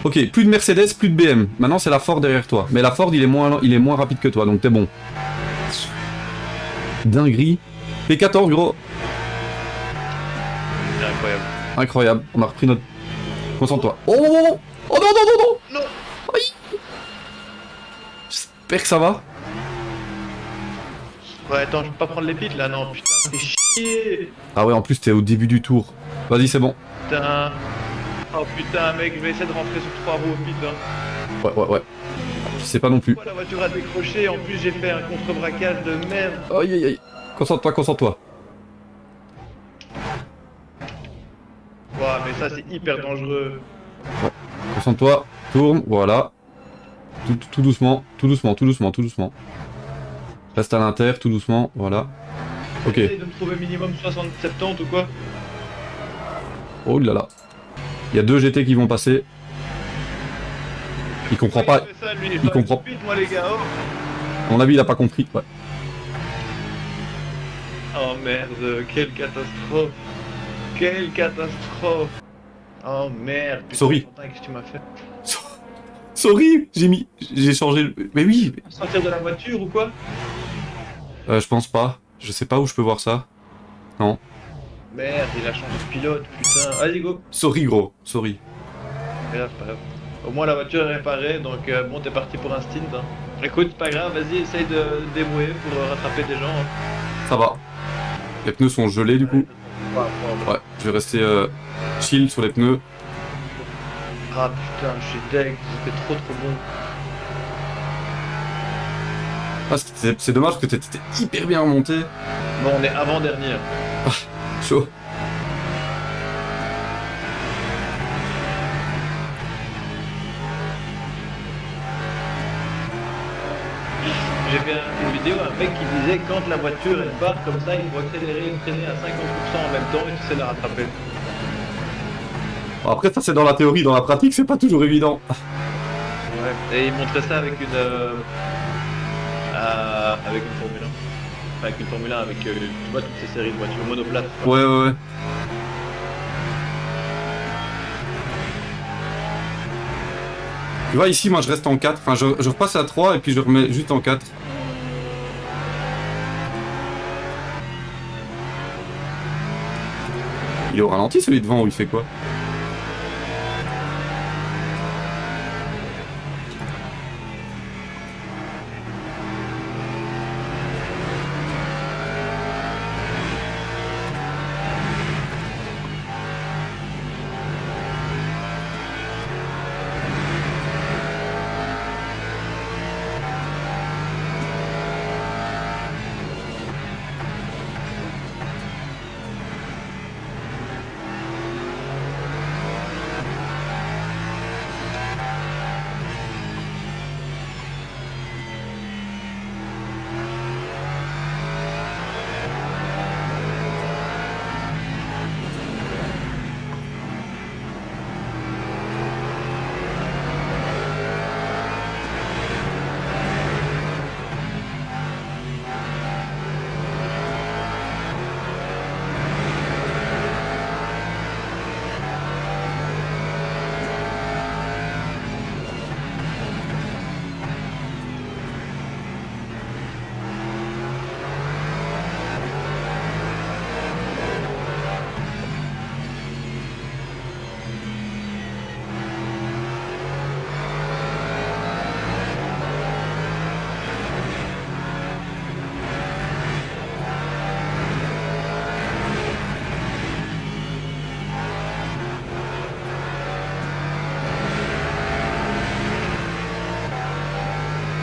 Ok, plus de Mercedes, plus de BM. Maintenant, c'est la Ford derrière toi. Mais la Ford, il est moins rapide que toi, donc t'es bon. Dinguerie. P14, gros. C'est incroyable. Incroyable. On a repris notre... Concentre-toi. Oh, oh, oh, oh non, non, non, non. Non. Aïe. J'espère que ça va. Ouais, attends, je peux pas prendre les pits là, non, putain, fais chier. Ah ouais, en plus, t'es au début du tour. Vas-y, c'est bon. Putain. Oh putain, mec, je vais essayer de rentrer sur 3 roues au pit, hein. Ouais, ouais, ouais. Je sais pas non plus. Oh, la voiture a décroché, en plus j'ai fait un contre-braquage de merde. Aïe, aïe, aïe. Concentre-toi, concentre-toi. Ouah, mais ça c'est hyper dangereux. Concentre-toi. Tourne, voilà. Tout doucement, tout doucement, tout doucement, tout doucement. Reste à l'inter, tout doucement, voilà. Ok. Essaye de me trouver minimum 60-70 ou quoi? Oh là là. Il y a 2 GT qui vont passer. Il comprend pas. Ça, lui, Il comprend. Vite, moi les gars, oh. À mon avis, il a pas compris. Ouais. Oh merde, quelle catastrophe. Quelle catastrophe. Oh merde. Putain, Sorry. Quentin, qu'est-ce que tu m'as fait? Sorry, j'ai changé le... Mais oui. Sortir de la voiture ou quoi? Je pense pas. Je sais pas où je peux voir ça. Non. Merde, il a changé de pilote, putain. Allez, go. Sorry, gros. Sorry. Mais là, c'est pas grave. Au moins la voiture est réparée, donc bon, t'es parti pour un stint. Hein. Écoute, c'est pas grave, vas-y, essaye de débrouiller pour rattraper des gens. Hein. Ça va. Les pneus sont gelés du coup. Ouais. Ouais, je vais rester chill sur les pneus. Ah putain, je suis deg, c'était trop bon. Ah, c'est dommage que t'étais hyper bien remonté. Bon, on est avant-dernier. Chaud. J'ai fait une vidéo, un mec qui disait quand la voiture elle part comme ça, il faut accélérer et freiner à 50% en même temps et tu sais la rattraper. Bon, après, ça c'est dans la théorie, dans la pratique, c'est pas toujours évident. Ouais. Et il montrait ça avec une Formule 1. Enfin, avec une Formule 1, avec tu vois toutes ces séries de voitures monoplates. Ouais, ouais, ouais. Tu vois, ici, moi, je reste en 4. Enfin, je repasse à 3 et puis je remets juste en 4. Il est au ralenti, celui devant, où il fait quoi?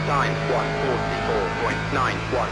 Time 144.91.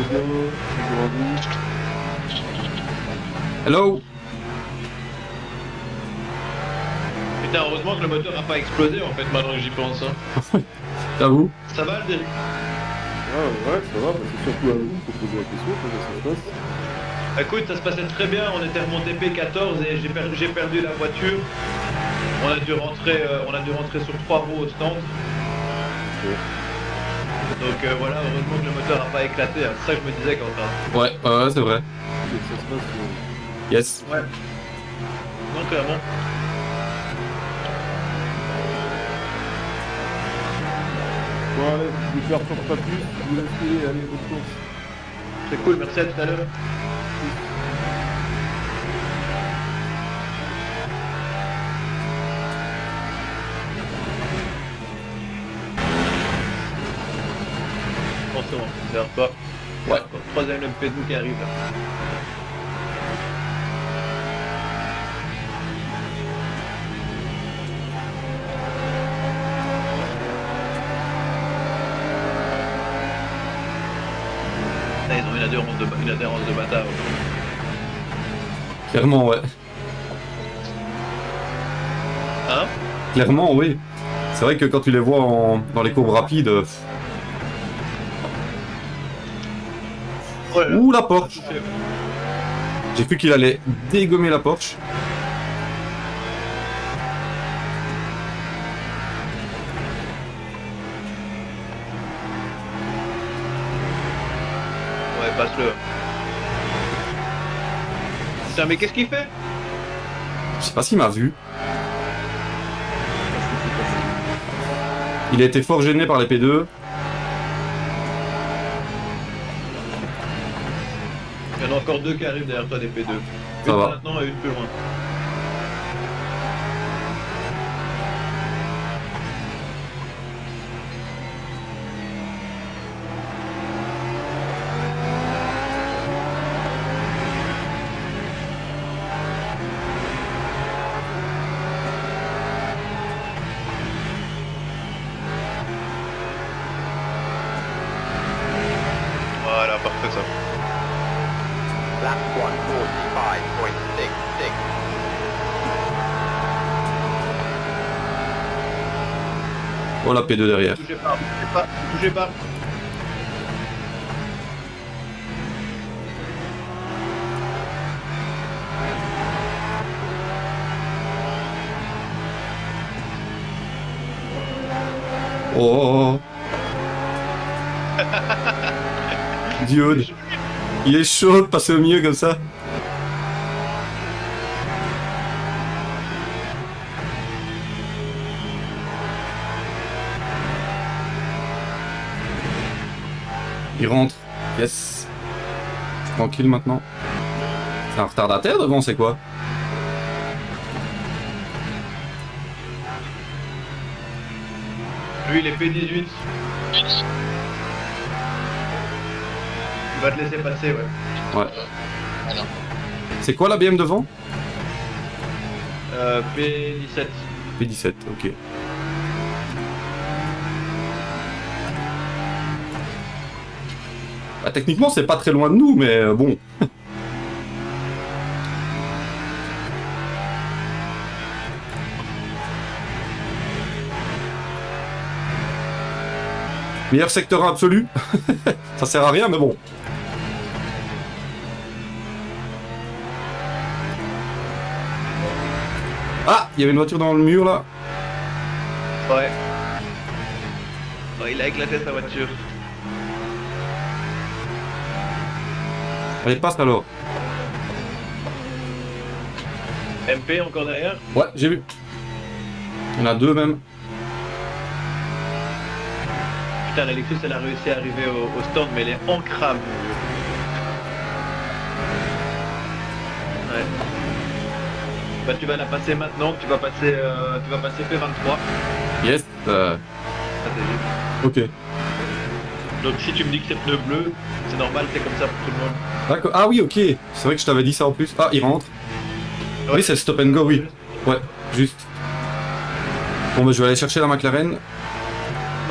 bien, grandi. Hello. Putain, heureusement que le moteur n'a pas explosé en fait, maintenant que j'y pense. Hein. J'avoue. Ça va le dérive? Ouais, ça va, parce que surtout à vous, pour poser la question, comment ça se passe? Écoute, ça se passait très bien, on était remonté P14 et j'ai perdu la voiture. On a dû rentrer sur 3 roues au stand. Donc voilà, heureusement que le moteur n'a pas éclaté, hein. C'est ça que je me disais quand Ouais, c'est vrai. Comment ça se passe? Yes. Ouais. Non, clairement. Bon, allez, je vous perturbe pas plus, je vous laisse filer, allez, bonne course. C'est cool, merci à tout à l'heure. Attention, on ne pas. Ouais. Troisième MP2 qui arrive là. Là, ils ont une adhérence de bâtard. Clairement, ouais. Hein? Clairement, oui. C'est vrai que quand tu les vois dans les courbes rapides... Oh là là. Ouh, la Porsche. J'ai cru qu'il allait dégommer la Porsche. Ouais, passe-le. Putain, mais qu'est-ce qu'il fait? Je sais pas s'il m'a vu. Il a été fort gêné par les P2. Il y en a encore deux qui arrivent derrière toi des P2. Ça Une va. maintenant et une plus loin. Voilà, parfait ça. Lap 145.66. Oh, la P2 derrière. Touchez pas, touchez pas. Oh. Diode. Il est chaud de passer au milieu comme ça. Il rentre. Yes. Tranquille maintenant. C'est un retardataire devant, c'est quoi? Lui, il est P18. Il va te laisser passer, ouais. Ouais. C'est quoi la BM devant? P17. P17, ok. Bah, techniquement, c'est pas très loin de nous, mais bon. Meilleur secteur absolu. Ça sert à rien, mais bon. Ah, il y avait une voiture dans le mur là. Ouais. Ouais, il a éclaté sa voiture. Allez, passe alors. MP encore derrière. Ouais, j'ai vu. Il y en a deux même. Putain, l'Alexus, elle a réussi à arriver au stand, mais elle est en crame. Ouais. Bah, tu vas la passer maintenant, tu vas passer P23. Yes. Stratégie. Ok. Donc si tu me dis que c'est pneu bleu, c'est normal, c'est comme ça pour tout le monde. D'accord. Ah oui, ok. C'est vrai que je t'avais dit ça en plus. Ah, il rentre. Ouais. Oui, c'est stop and go, oui. Ouais, juste. Bon, bah, je vais aller chercher la McLaren.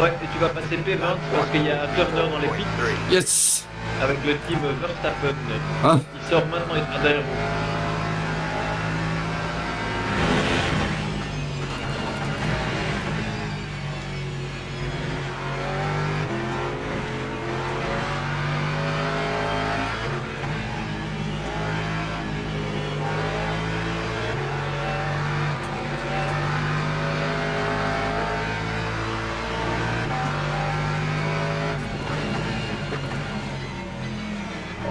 Ouais, et tu vas passer P20 parce qu'il y a un turner dans les pits. Yes. avec le team Verstappen. Ah. Il sort maintenant, il sera derrière vous.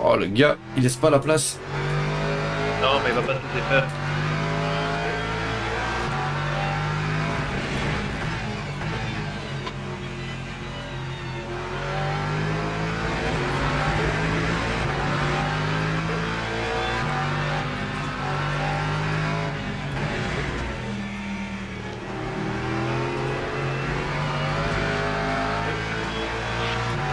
Oh, le gars, il laisse pas la place. Non, mais il va pas se laisser faire.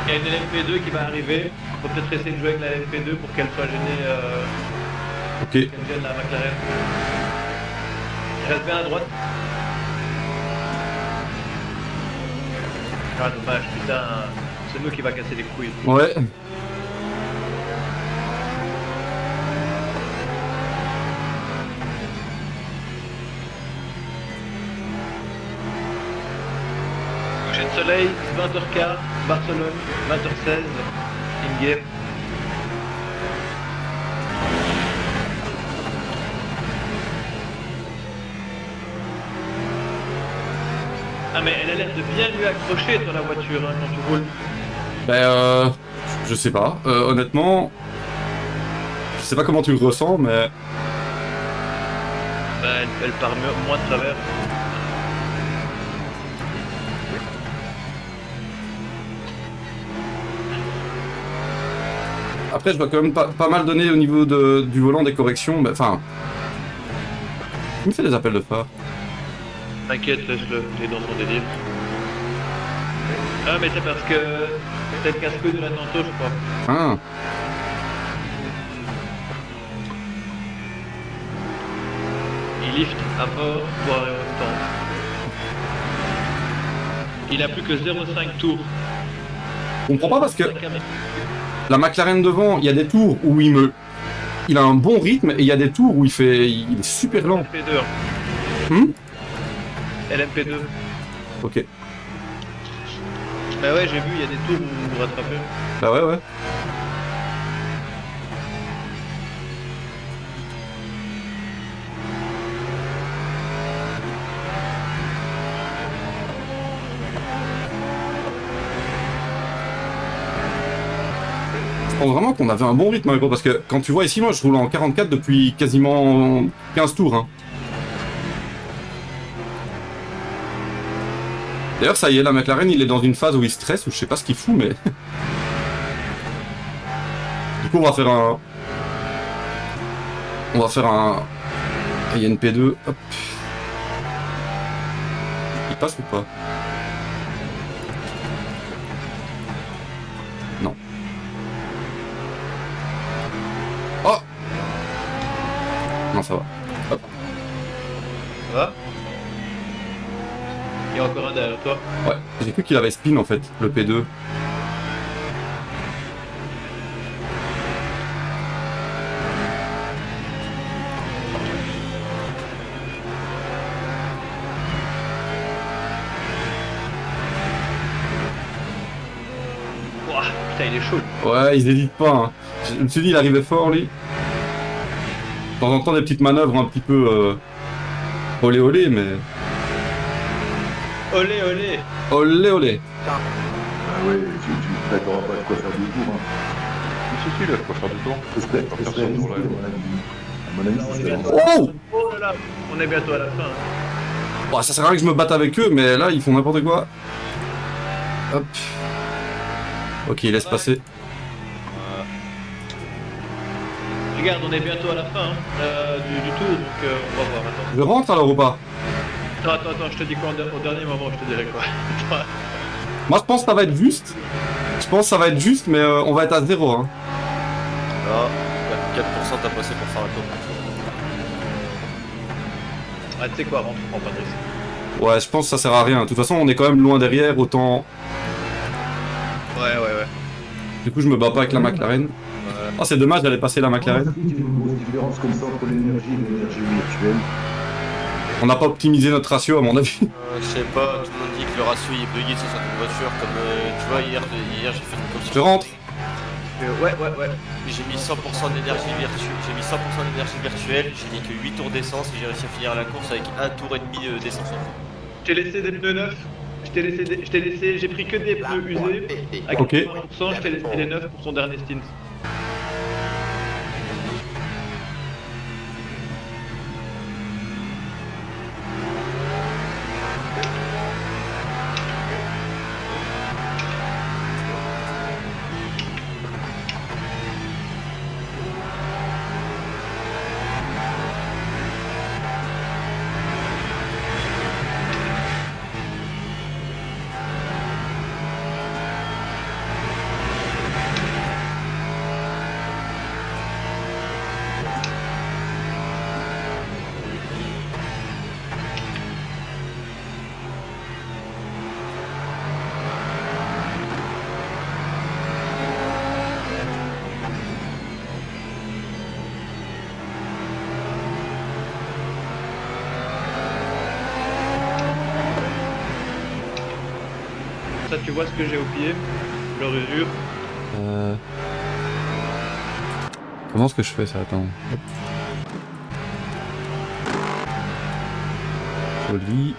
Il y a une LMP2 qui va arriver. Faut peut-être essayer de jouer avec la LMP2 pour qu'elle soit gênée. Ok. Qu'elle gêne la McLaren. Il reste bien à droite. Ah dommage, putain. C'est nous qui va casser les couilles. Ouais. Coucher de soleil, 20h15, Barcelone, 20h16, in-game. Ah mais elle a l'air de bien lui accrocher dans la voiture hein, quand tu roules. Ben je sais pas. Honnêtement, je sais pas comment tu le ressens, mais Bah, elle part moins de travers. après je dois quand même pas mal donner au niveau du volant des corrections. Mais enfin, il me fait des appels de phare. T'inquiète, laisse-le, il est dans son délire. Ah mais c'est parce que c'est le casse-couille de la tantôt je crois. Ah. Il lift à mort pour arriver au temps. Il a plus que 0,5 tours. Je comprends pas parce que la McLaren devant, il y a des tours où il a un bon rythme et il y a des tours où il est super lent. LMP2. LMP2. Ok. Bah ouais, j'ai vu, il y a des tours où vous rattrapez. Bah ouais. Je pense vraiment qu'on avait un bon rythme, gros, parce que quand tu vois ici, moi je roule en 44 depuis quasiment 15 tours. Hein. D'ailleurs, ça y est, la McLaren, il est dans une phase où il stresse, ou je sais pas ce qu'il fout, mais... Du coup, on va faire un INP2, hop. Il passe ou pas? Non. Oh! Non, ça va. Hop. Ça va? Il y a encore un derrière toi. Ouais, j'ai cru qu'il avait spin en fait, le P2. Ouah, putain, il est chaud. Ouais, ils hésitent pas. Hein. Je me suis dit, il arrivait fort lui. De temps en temps, des petites manœuvres un petit peu olé olé, mais. Olé, olé. Olé olé. Ah ouais, tu t'auras pas de quoi faire du tour. Hein. Si, il a de quoi faire du tour. J'espère, Faire ce j'espère, tour-là. à mon avis, On est c'est bientôt. Oh! Oh là là, on est bientôt à la fin. Bon, ça sert à rien que je me batte avec eux, mais là, ils font n'importe quoi. Hop. Ok, il laisse passer. Regarde, on est bientôt à la fin du tour, donc on va voir. Attends. Je rentre alors ou pas? Attends, je te dis quoi au dernier moment, je te dirai quoi. Moi, je pense que ça va être juste. Je pense que ça va être juste, mais on va être à 0. Hein. Ah, 4% t'as passé pour faire un tour. Ah, tu sais quoi, rentre, prends pas de risque. Ouais, je pense que ça sert à rien. De toute façon, on est quand même loin derrière, autant... Ouais. Du coup, je me bats pas avec la McLaren. Ah, c'est dommage d'aller passer la McLaren. Il y a une grosse différence comme ça entre l'énergie et l'énergie virtuelle. On n'a pas optimisé notre ratio, à mon avis. Je sais pas, tout le monde dit que le ratio il est bugué sur certaines voitures. Comme tu vois, hier j'ai fait une course. Je rentre. Ouais. J'ai mis 100% d'énergie virtuelle. J'ai mis 100% d'énergie virtuelle. J'ai mis que 8 tours d'essence et j'ai réussi à finir la course avec 1 tour et demi d'essence en fond. Je t'ai laissé des pneus neufs. J'ai pris que des pneus usés. À 80%, Ok. je t'ai laissé les neufs pour son dernier stint. Ça, tu vois ce que j'ai au pied, leur usure. Comment est-ce que je fais ça? Attends. Hop. Joli.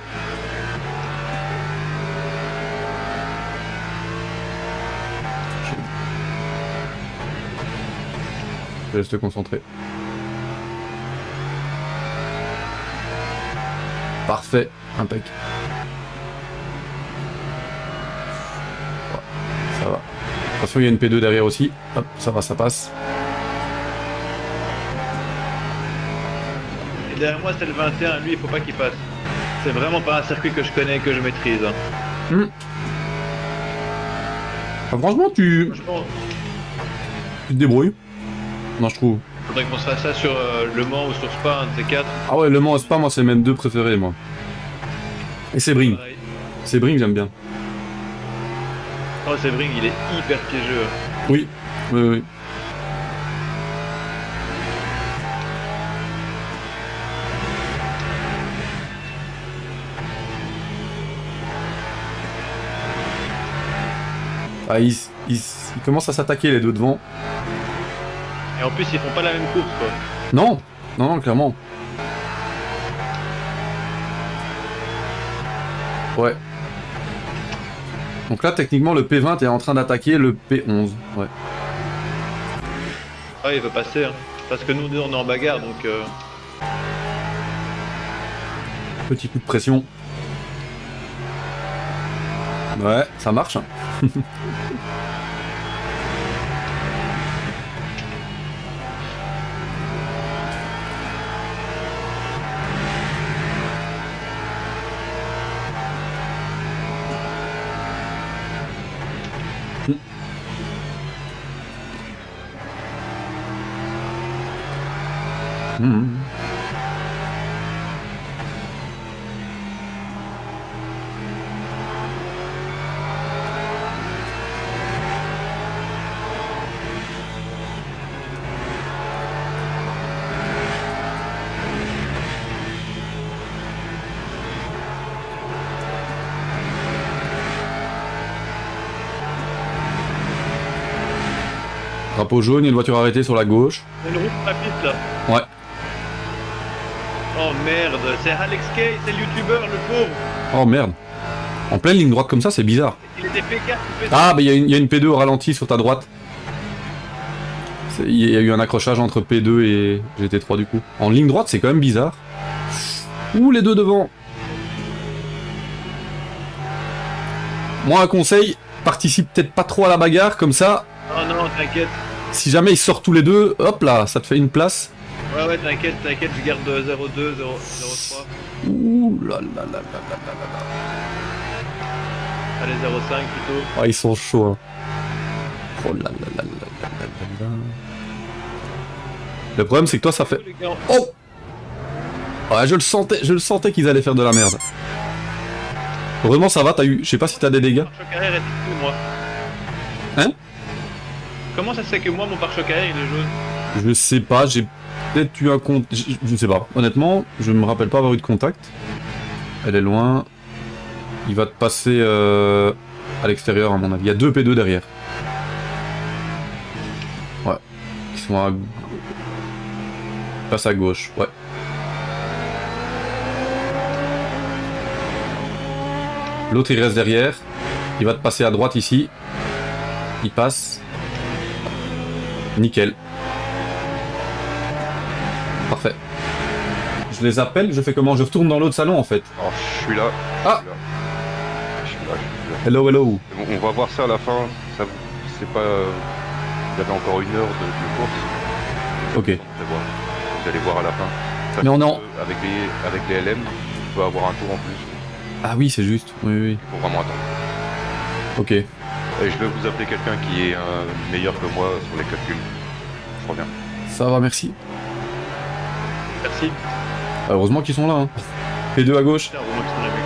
Je laisse te concentrer. Parfait, impec. Ça va. Attention, il y a une P2 derrière aussi. Hop, ça va, ça passe. Et derrière moi, c'est le 21. Lui, il faut pas qu'il passe. C'est vraiment pas un circuit que je connais, que je maîtrise. Hein. Ah, franchement, tu Franchement, te débrouilles. Non, je trouve. faudrait qu'on se fasse ça sur Le Mans ou sur Spa, un de ces quatre. Ah ouais, Le Mans et Spa, moi, c'est mes deux préférés, moi. Et Sebring. Pareil. Sebring, j'aime bien. Oh, Sebring, il est hyper piégeux. Oui, oui, oui. Ah, ils commencent à s'attaquer les deux devant. Et en plus, ils font pas la même course, quoi. Non, non, non, clairement. Ouais. Donc là, techniquement, le P20 est en train d'attaquer le P11. Ouais. Ah, il veut passer, hein. Parce que nous deux, on est en bagarre, donc... Petit coup de pression. Ouais, ça marche. Hein. Drapeau jaune, il y a une voiture arrêtée sur la gauche. Il y a une route sur la piste, là. Ouais. Oh merde, c'est Alex Kay, c'est le youtubeur, le pauvre. Oh merde. En pleine ligne droite comme ça, c'est bizarre. Il était P4 ou P5. Ah, bah il y a une P2 au ralenti sur ta droite. Il y a eu un accrochage entre P2 et GT3 du coup. En ligne droite, c'est quand même bizarre. Ouh, les deux devant. Moi, un conseil, participe peut-être pas trop à la bagarre, comme ça, Oh non, t'inquiète. si jamais ils sortent tous les deux, hop là, ça te fait une place. Ouais, t'inquiète, je garde 0,2, 0,3. Ouh là là là là là là là. Allez, 0,5 plutôt. Ah, ils sont chauds, hein. Oh là là là là là là là. Le problème, c'est que toi, ça fait... Les gars, Oh! Ouais, je le sentais qu'ils allaient faire de la merde. Heureusement, ça va, t'as eu... Je sais pas si t'as des dégâts. le choc arrière est dessus, moi. Hein? Comment ça se fait que moi, mon pare-choc arrière, il est jaune? Je sais pas, j'ai peut-être eu un compte. Je ne sais pas. Honnêtement, je me rappelle pas avoir eu de contact. Elle est loin. Il va te passer à l'extérieur, à mon avis. Il y a 2 P2 derrière. Ouais. Ils sont à. Passe à gauche, ouais. L'autre il reste derrière. Il va te passer à droite ici. Il passe. Nickel. Parfait. Je les appelle, je fais comment? Je retourne dans l'autre salon en fait. Alors, je suis là. Ah. Je suis là. Hello, hello. Bon, on va voir ça à la fin. Ça, c'est pas. Il y avait encore 1 heure de course. Ok. Vous allez voir à la fin. Ça Mais on est fait en- que avec les LM, on peut avoir un tour en plus. Ah oui, c'est juste. Oui, oui. Il faut vraiment attendre. Ok. Et je vais vous appeler quelqu'un qui est meilleur que moi sur les calculs. Je reviens. Ça va, merci. Merci. Ah, heureusement qu'ils sont là. Hein. P2 à gauche. Putain, heureusement qu'ils sont là, mec.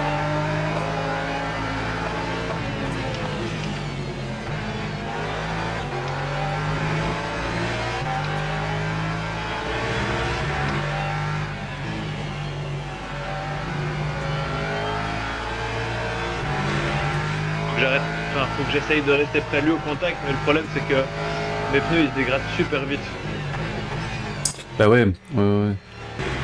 Faut que j'arrête, enfin, faut que j'essaye de rester près de lui au contact, mais le problème c'est que mes pneus ils se dégradent super vite. Bah ouais, ouais.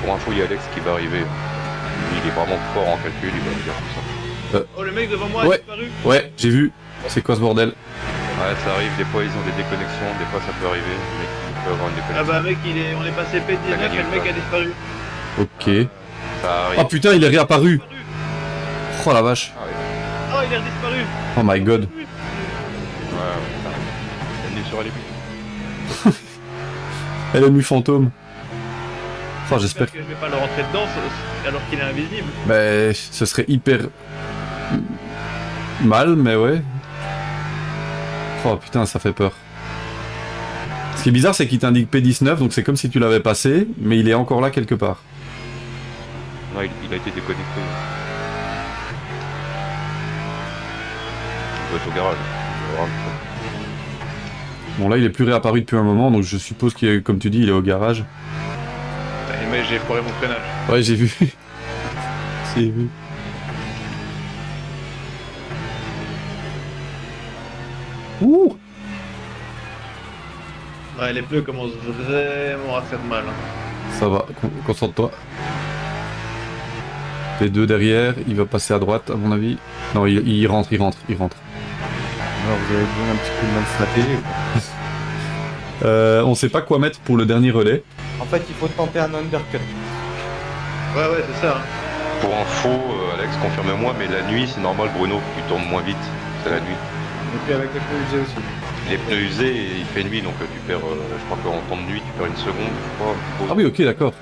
Pour info, il y a Alex qui va arriver. Lui, il est vraiment fort en calcul, il va me dire tout ça. Oh, le mec devant moi Ouais. a disparu. Ouais, j'ai vu. C'est quoi ce bordel? Ouais, ça arrive, des fois ils ont des déconnexions, des fois ça peut arriver, mais il peut avoir une Ah déconnexion. bah mec, on est passé P19 T'as gagné et le ou mec pas a disparu. Ok. Ça arrive. Oh putain, il est réapparu. Oh la vache. Oh, il a disparu. Oh my god. Ouais, ça arrive. Bienvenue sur LMU. Elle est nue fantôme. Oh, j'espère. que je vais pas le rentrer dedans alors qu'il est invisible. Bah, ce serait hyper mal, mais ouais. Oh putain, ça fait peur. Ce qui est bizarre, c'est qu'il t'indique P19, donc c'est comme si tu l'avais passé, mais il est encore là quelque part. Non, il a été déconnecté. Il doit être au garage. Il doit avoir Bon, là, il est plus réapparu depuis un moment, donc je suppose qu'il est, comme tu dis, il est au garage. Mais j'ai foiré mon freinage. Ouais, j'ai vu. J'ai vu. Ouh! Ouais, les pneus commencent vraiment à faire mal. Hein. Ça va, concentre-toi. Les 2 derrière, il va passer à droite, à mon avis. Non, il rentre. Alors vous avez besoin d'un petit coup de main de stratégie ou quoi? On sait pas quoi mettre pour le dernier relais. En fait, il faut tenter un undercut. Ouais, c'est ça. Hein. Pour info, Alex, confirme-moi, mais la nuit, c'est normal, Bruno, tu tournes moins vite. C'est la nuit. Et puis avec les pneus usés aussi. Les pneus usés, il fait nuit, donc tu perds, je crois qu'en temps de nuit, tu perds 1 seconde, je crois. Ah oui, ok, d'accord.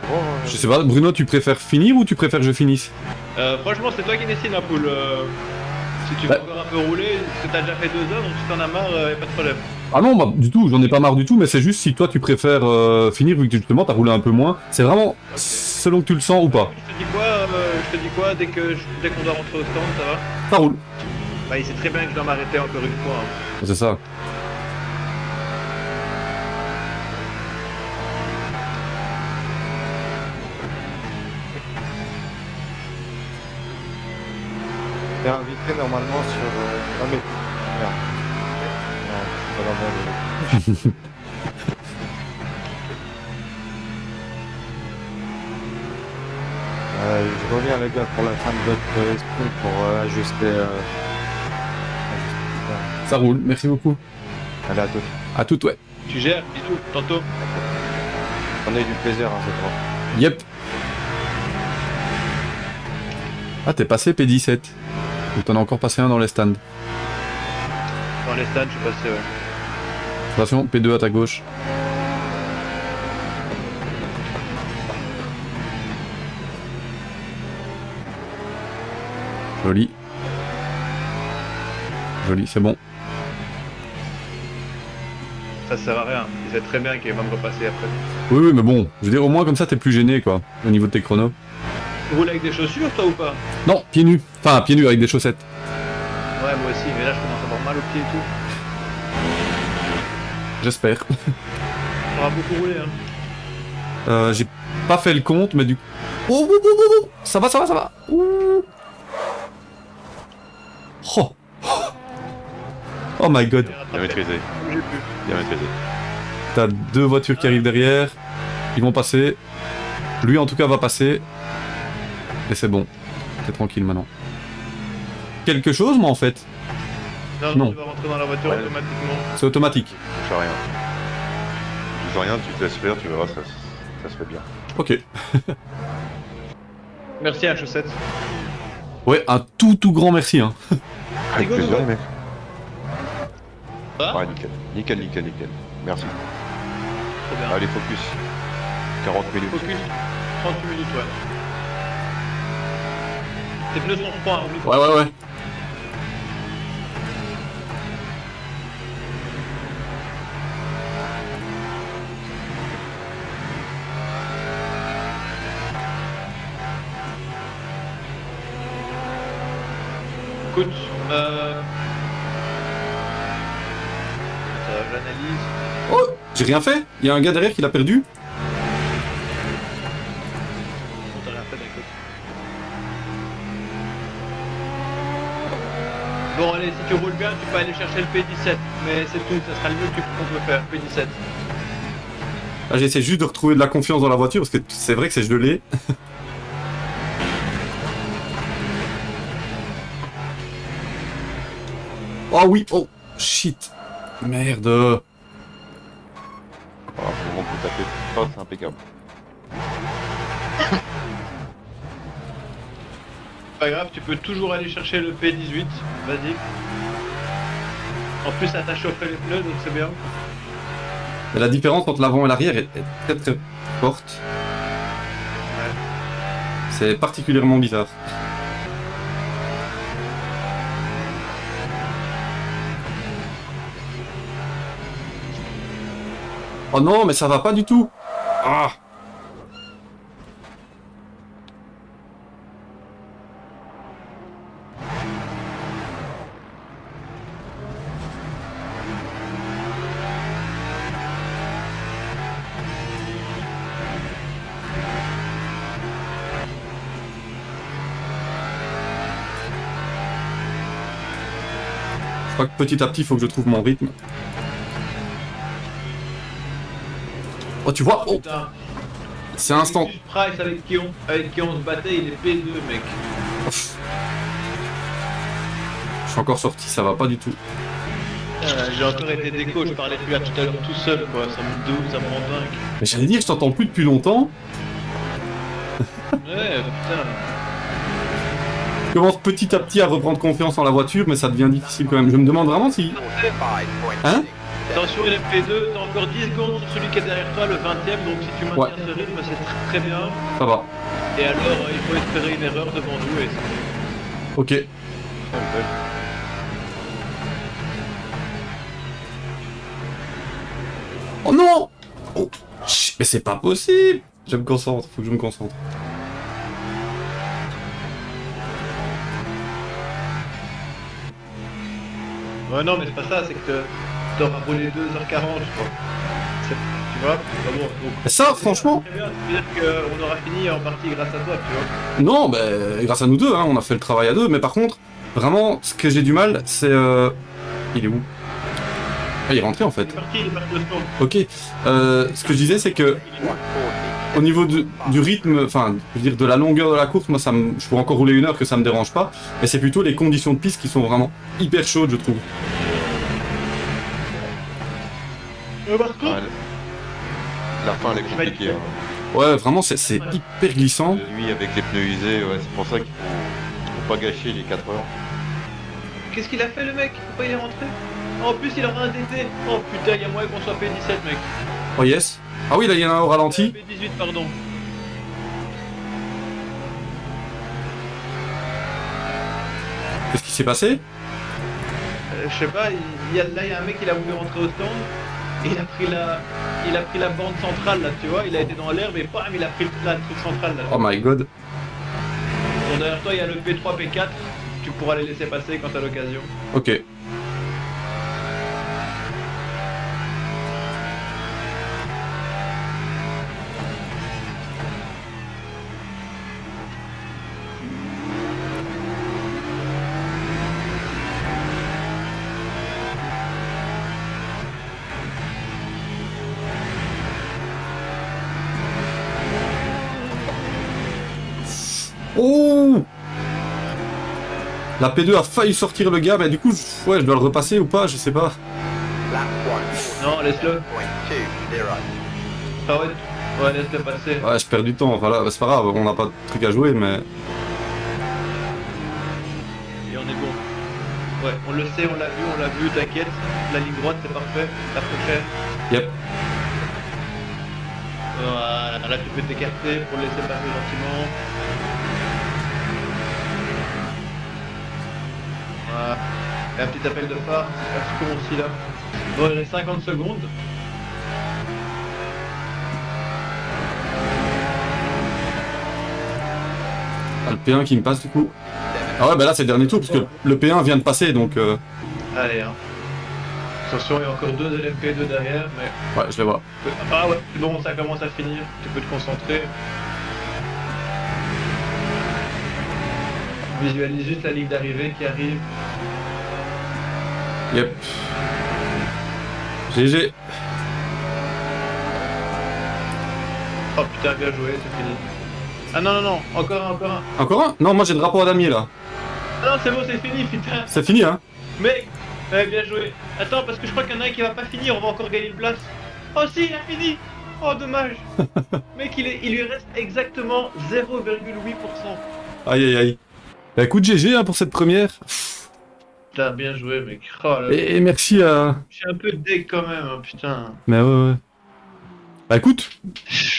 Je sais pas, Bruno, tu préfères finir ou tu préfères que je finisse? Franchement, c'est toi qui décides, ma poule. Si tu veux Bah. encore un peu rouler, parce que t'as déjà fait 2 heures, donc si t'en as marre, y'a pas de problème. Ah non, bah, du tout, j'en ai pas marre du tout, mais c'est juste si toi tu préfères finir, vu que justement t'as roulé un peu moins. C'est vraiment selon que tu le sens ou pas. Je te dis quoi dès qu'on doit rentrer au stand, ça va? Ça roule. Bah, il sait très bien que je dois m'arrêter encore une fois. Hein. C'est ça. T'es invité normalement sur... Ah mais... Merde. Non, c'est pas vraiment... je reviens les gars pour la fin de votre esprit pour ajuster... Ça roule, merci beaucoup. Allez à tous. À toute, ouais. Tu gères, bisous, tantôt. On a eu du plaisir hein, cette fois. Yep. Ah, t'es passé P17. Ou t'en as encore passé un dans les stands. Dans les stands, je suis passé, ouais. Attention, P2 à ta gauche. Joli. Joli, c'est bon. Ça sert à rien. Il sait très bien qu'il va me repasser après. Oui, oui, mais bon, je veux dire, au moins comme ça, t'es plus gêné, quoi, au niveau de tes chronos. Tu roules avec des chaussures, toi, ou pas? Non, pieds nus. Enfin, pieds nus avec des chaussettes. Ouais, moi aussi, mais là, je commence à avoir mal aux pieds et tout. J'espère. Ça aura beaucoup roulé, hein. J'ai pas fait le compte, mais du coup... Oh, oh, oh, oh, oh. Ça va, ça va, ça va. Ouh. Oh. Oh my god. Bien maîtrisé. J'ai plus. Bien maîtrisé. T'as deux voitures qui arrivent derrière. Ils vont passer. Lui en tout cas va passer. Et c'est bon. T'es tranquille maintenant. Quelque chose moi en fait. Non. Tu vas rentrer dans la voiture Ouais. automatiquement. C'est automatique. Tu touches à rien. Tu touches à rien, tu te laisses faire, tu verras, ça se fait bien. Ok. Merci à Chaussette. Ouais, un tout grand merci hein. Avec Rigolo, plaisir, ouais. mec. Ah, Ouais, nickel. Nickel, nickel, nickel. Merci. trop bien. Allez, focus. 40 minutes. Focus. 38 minutes, ouais. Tes pneus sont froids, oublie pas. Ouais. Écoute, j'analyse. Oh, j'ai rien fait. Il y a un gars derrière qui l'a perdu. On t'a rien fait, d'accord. Bon, allez, si tu roules bien, tu peux aller chercher le P17. Mais c'est tout, ça sera le mieux qu'on peut faire, P17. Là, j'essaie juste de retrouver de la confiance dans la voiture parce que c'est vrai que c'est gelé. Oh oui, oh shit. Merde. Voilà, pour le moment, tout à fait. Oh, c'est impeccable. Pas grave, tu peux toujours aller chercher le P18. Vas-y. En plus, ça t'a chauffé les pneus, donc c'est bien. Mais la différence entre l'avant et l'arrière est très forte. C'est particulièrement bizarre. Oh non, mais ça va pas du tout. Ah. Je crois que petit à petit, il faut que je trouve mon rythme. Oh, tu vois, oh, Putain. c'est instant. Price avec qui on se battait, il est P2, mec. Ouf. Je suis encore sorti, ça va pas du tout. J'ai encore été déco, je parlais plus à tout à l'heure tout seul, quoi. Ça me doute, ça me rend dingue. Mais j'allais dire, je t'entends plus depuis longtemps. Ouais, putain. Je commence petit à petit à reprendre confiance en la voiture, mais ça devient difficile quand même. Je me demande vraiment si... Hein? Attention, il est P2, t'as encore 10 secondes sur celui qui est derrière toi, le 20ème, donc si tu maintiens Ouais. ce rythme, c'est très bien. Ça va. Et alors, il faut espérer une erreur devant nous, et c'est... Ok. Oh non! Oh, mais c'est pas possible! Je me concentre, faut que je me concentre. Ouais, non, mais c'est pas ça, c'est que t'auras roulé 2h40, je crois. Tu vois? Ah bon, donc... Ça, franchement... Très bien, c'est-à-dire qu'on aura fini en partie grâce à toi, tu vois. Non, bah, grâce à nous deux, hein, on a fait le travail à deux, mais par contre, vraiment, ce que j'ai du mal, c'est... Il est où? Ah, il est rentré en fait. Il est parti de spawn. Ok. Ce que je disais, c'est que... Au niveau du rythme, enfin, je veux dire, de la longueur de la course, moi, je pourrais encore rouler 1 heure, que ça me dérange pas, mais c'est plutôt les conditions de piste qui sont vraiment hyper chaudes, je trouve. Par contre, Ouais, la fin, elle est compliquée. Hein. Ouais, vraiment, c'est hyper glissant. La nuit avec les pneus usés, ouais, c'est pour ça qu'il faut pas gâcher les 4 heures. qu'est-ce qu'il a fait le mec? Pourquoi il est rentré? En plus, il aura un DT. Oh putain, il y a moyen qu'on soit P17, mec. Oh yes. Ah oui, là, il y en a un au ralenti. P18, pardon. Qu'est-ce qui s'est passé? Je sais pas, là, il y a un mec, il a voulu rentrer au stand. Et il a pris la bande centrale, là, tu vois. Il a été dans l'herbe et bam, il a pris la truc centrale, là. Oh my god. Bon, derrière toi, il y a le P3, P4. Tu pourras les laisser passer quand t'as l'occasion. Ok. Oh! La P2 a failli sortir le gars, mais du coup, ouais, je dois le repasser ou pas, je sais pas. Non, laisse-le. Ah ouais, laisse-le passer. Ouais, je perds du temps, enfin là, c'est pas grave, on n'a pas de truc à jouer, mais... Et on est bon. Ouais, on le sait, on l'a vu, t'inquiète. La ligne droite, c'est parfait. La prochaine. Yep. Voilà, là tu peux t'écarter pour laisser passer gentiment. Voilà. Et un petit appel de phare, c'est pas ce con aussi là. Bon, il reste 50 secondes. Ah, le P1 qui me passe du coup. Ah ouais, bah là c'est le dernier tour, parce que le P1 vient de passer, donc... Allez, hein. Attention, il y a encore 2 LMP2 derrière, mais... Ouais, je les vois. Ah ouais, bon, ça commence à finir, tu peux te concentrer. Visualise juste la ligne d'arrivée qui arrive. Yep. GG. Oh putain, bien joué, c'est fini. Ah non, non, non, encore un, encore un. Encore un? Non, moi j'ai le drapeau à damier là. Ah non, c'est bon, c'est fini, putain. C'est fini, hein? Mec, ouais, bien joué. Attends, parce que je crois qu'il y en a un qui va pas finir, on va encore gagner une place. Oh si, il a fini. Oh, dommage. Mec, il lui reste exactement 0,8%. Aïe aïe aïe. Bah écoute, GG hein, pour cette première. Putain, bien joué, mec. Oh, là, Et merci à... je suis un peu deg quand même, hein, putain. Mais ouais, ouais. Bah écoute,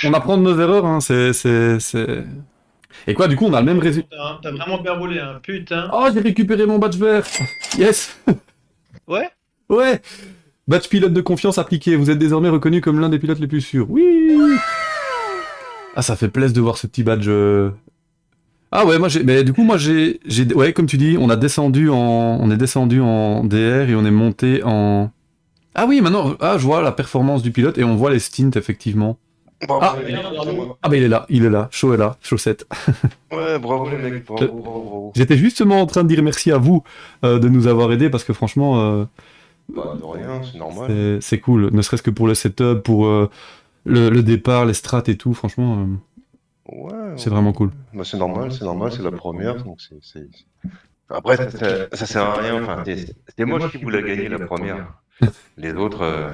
on apprend de nos erreurs, hein, c'est... Et quoi, du coup, on a le même résultat. Putain, t'as vraiment bien roulé, hein, putain. Oh, j'ai récupéré mon badge vert. Yes. Ouais. Ouais. Badge pilote de confiance appliqué. Vous êtes désormais reconnu comme l'un des pilotes les plus sûrs. Oui. Ah, ça fait plaisir de voir ce petit badge. Ah ouais, moi j'ai... Mais du coup, moi j'ai... Ouais, comme tu dis, on est descendu en DR et on est monté en... Ah oui, maintenant, ah, je vois la performance du pilote et on voit les stints, effectivement. Bravo, Ah. les mecs. Ah bah il est là, chaud est là, chaussette. Ouais, bravo les mecs, bravo. J'étais justement en train de dire merci à vous de nous avoir aidés parce que franchement, Bah, de rien, c'est normal. c'est cool, ne serait-ce que pour le setup, pour le départ, les strats et tout, franchement, Ouais, c'est vraiment cool. Bah, c'est normal, c'est la première, donc c'est... Après, ça sert à rien, enfin, c'est moi qui voulais gagner la première. Les autres...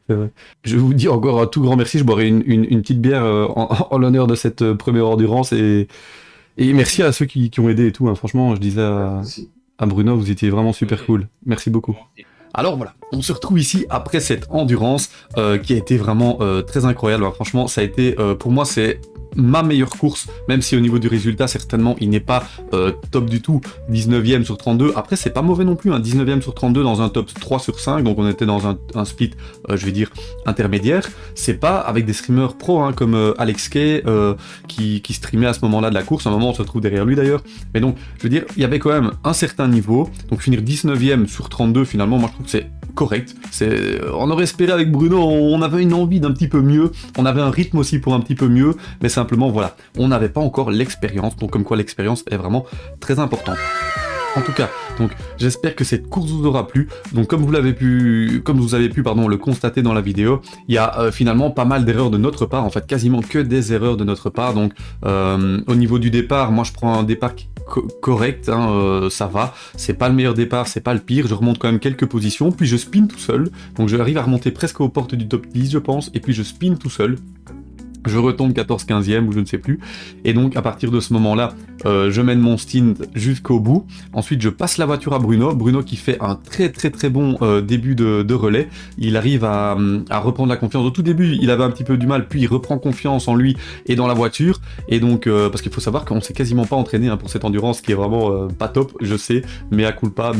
C'est vrai. Je vous dis encore un tout grand merci, je boirai une petite bière en l'honneur de cette première endurance et merci à ceux qui ont aidé et tout, hein. Franchement, je disais à Bruno, vous étiez vraiment super cool, merci beaucoup. Alors voilà, on se retrouve ici après cette endurance qui a été vraiment très incroyable. Alors, franchement, ça a été, pour moi, c'est ma meilleure course, même si au niveau du résultat, certainement, il n'est pas top du tout, 19ème sur 32. Après, c'est pas mauvais non plus, hein, 19ème sur 32 dans un top 3 sur 5, donc on était dans un split, je vais dire, intermédiaire. C'est pas avec des streamers pro, hein, comme Alex Kay, qui streamait à ce moment-là de la course. À un moment, on se retrouve derrière lui d'ailleurs. Mais donc, je veux dire, il y avait quand même un certain niveau. Donc finir 19ème sur 32, finalement, moi je trouve que c'est correct. On aurait espéré avec Bruno, on avait une envie d'un petit peu mieux. On avait un rythme aussi pour un petit peu mieux. Mais simplement, voilà, on n'avait pas encore l'expérience. Donc comme quoi l'expérience est vraiment très importante. En tout cas, donc j'espère que cette course vous aura plu. Donc comme vous avez pu le constater dans la vidéo, il y a finalement pas mal d'erreurs de notre part, en fait quasiment que des erreurs de notre part. Donc au niveau du départ, moi je prends un départ correct, hein, ça va, c'est pas le meilleur départ, c'est pas le pire, je remonte quand même quelques positions, puis je spin tout seul, donc j'arrive à remonter presque aux portes du top 10 je pense, et puis je spin tout seul. Je retombe 14-15e ou je ne sais plus. Et donc à partir de ce moment-là, je mène mon stint jusqu'au bout. Ensuite je passe la voiture à Bruno. Bruno qui fait un très bon début de relais. Il arrive à reprendre la confiance. Au tout début il avait un petit peu du mal, puis il reprend confiance en lui et dans la voiture. Et donc parce qu'il faut savoir qu'on s'est quasiment pas entraîné hein, pour cette endurance qui est vraiment pas top, je sais. Mea culpa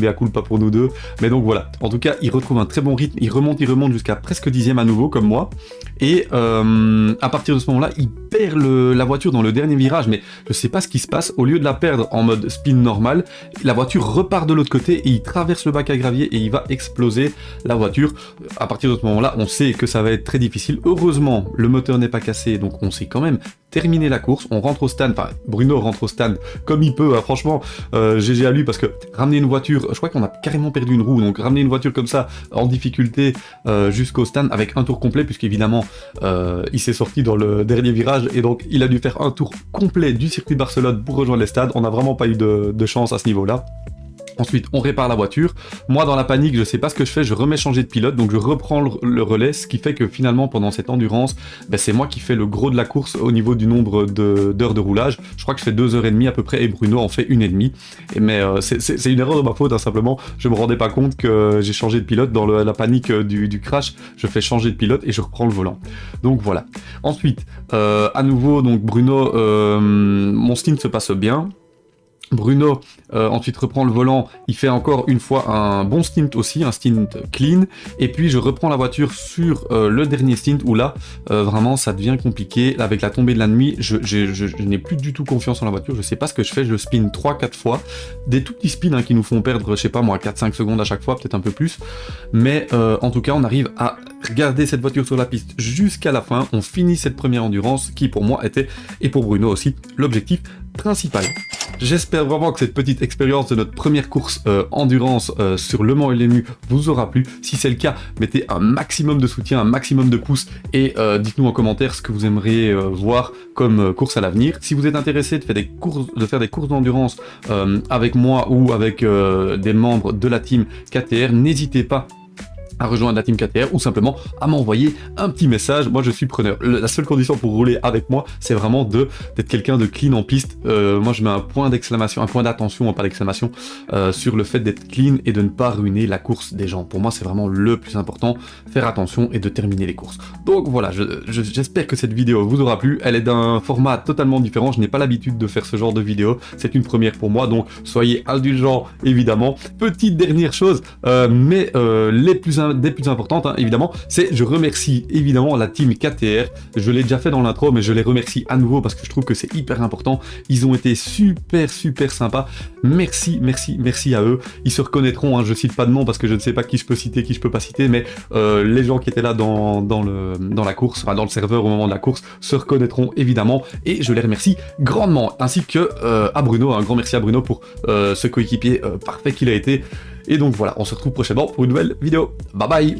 pour nous deux. Mais donc voilà. En tout cas il retrouve un très bon rythme. Il remonte jusqu'à presque 10e à nouveau comme moi. Et à partir de ce moment-là, il perd la voiture dans le dernier virage, mais je sais pas ce qui se passe. Au lieu de la perdre en mode spin normal, la voiture repart de l'autre côté et il traverse le bac à gravier et il va exploser la voiture. À partir de ce moment-là, on sait que ça va être très difficile. Heureusement, le moteur n'est pas cassé, donc on s'est quand même terminer la course, on rentre au stand, enfin Bruno rentre au stand comme il peut, hein, franchement, GG à lui, parce que ramener une voiture, je crois qu'on a carrément perdu une roue, donc ramener une voiture comme ça, en difficulté, jusqu'au stand, avec un tour complet, puisqu'évidemment, il s'est sorti dans le dernier virage, et donc il a dû faire un tour complet du circuit de Barcelone pour rejoindre les stades, on n'a vraiment pas eu de chance à ce niveau-là. Ensuite, on répare la voiture. Moi, dans la panique, je sais pas ce que je fais, je remets changer de pilote, donc je reprends le relais, ce qui fait que finalement, pendant cette endurance, ben, c'est moi qui fais le gros de la course au niveau du nombre d'heures de roulage. Je crois que je fais 2h30 à peu près, et Bruno en fait 1h30. Mais c'est une erreur de ma faute, hein, simplement. Je me rendais pas compte que j'ai changé de pilote dans la panique du crash. Je fais changer de pilote et je reprends le volant. Donc voilà. Ensuite, à nouveau, donc Bruno, mon stint se passe bien. Bruno ensuite reprend le volant, il fait encore une fois un bon stint aussi, un stint clean, et puis je reprends la voiture sur le dernier stint où là vraiment ça devient compliqué. Avec la tombée de la nuit, je n'ai plus du tout confiance en la voiture, je sais pas ce que je fais, je spin 3-4 fois, des tout petits spins hein, qui nous font perdre, je sais pas moi, 4-5 secondes à chaque fois, peut-être un peu plus, mais en tout cas on arrive à garder cette voiture sur la piste jusqu'à la fin, on finit cette première endurance qui pour moi était, et pour Bruno aussi, l'objectif principal. J'espère vraiment que cette petite expérience de notre première course endurance sur Le Mans LMU vous aura plu. Si c'est le cas, mettez un maximum de soutien, un maximum de pouces et dites-nous en commentaire ce que vous aimeriez voir comme course à l'avenir. Si vous êtes intéressé de faire des courses d'endurance avec moi ou avec des membres de la team KTR, n'hésitez pas à rejoindre la team KTR ou simplement à m'envoyer un petit message. Moi je suis preneur. La seule condition pour rouler avec moi, c'est vraiment d'être quelqu'un de clean en piste. Moi je mets un point d'exclamation, un point d'attention, pas d'exclamation, sur le fait d'être clean et de ne pas ruiner la course des gens. Pour moi c'est vraiment le plus important, faire attention et de terminer les courses. Donc voilà, j'espère que cette vidéo vous aura plu. Elle est d'un format totalement différent, je n'ai pas l'habitude de faire ce genre de vidéo, c'est une première pour moi, donc soyez indulgents évidemment. Petite dernière chose, mais des plus importantes, hein, évidemment, c'est je remercie évidemment la team KTR. Je l'ai déjà fait dans l'intro, mais je les remercie à nouveau parce que je trouve que c'est hyper important. Ils ont été super sympas. Merci à eux. Ils se reconnaîtront, hein, je cite pas de nom parce que je ne sais pas qui je peux citer, qui je peux pas citer, mais les gens qui étaient là dans la course, enfin dans le serveur au moment de la course, se reconnaîtront évidemment et je les remercie grandement, ainsi que à Bruno, un grand merci à Bruno pour ce coéquipier parfait qu'il a été. Et donc voilà, on se retrouve prochainement pour une nouvelle vidéo. Bye bye.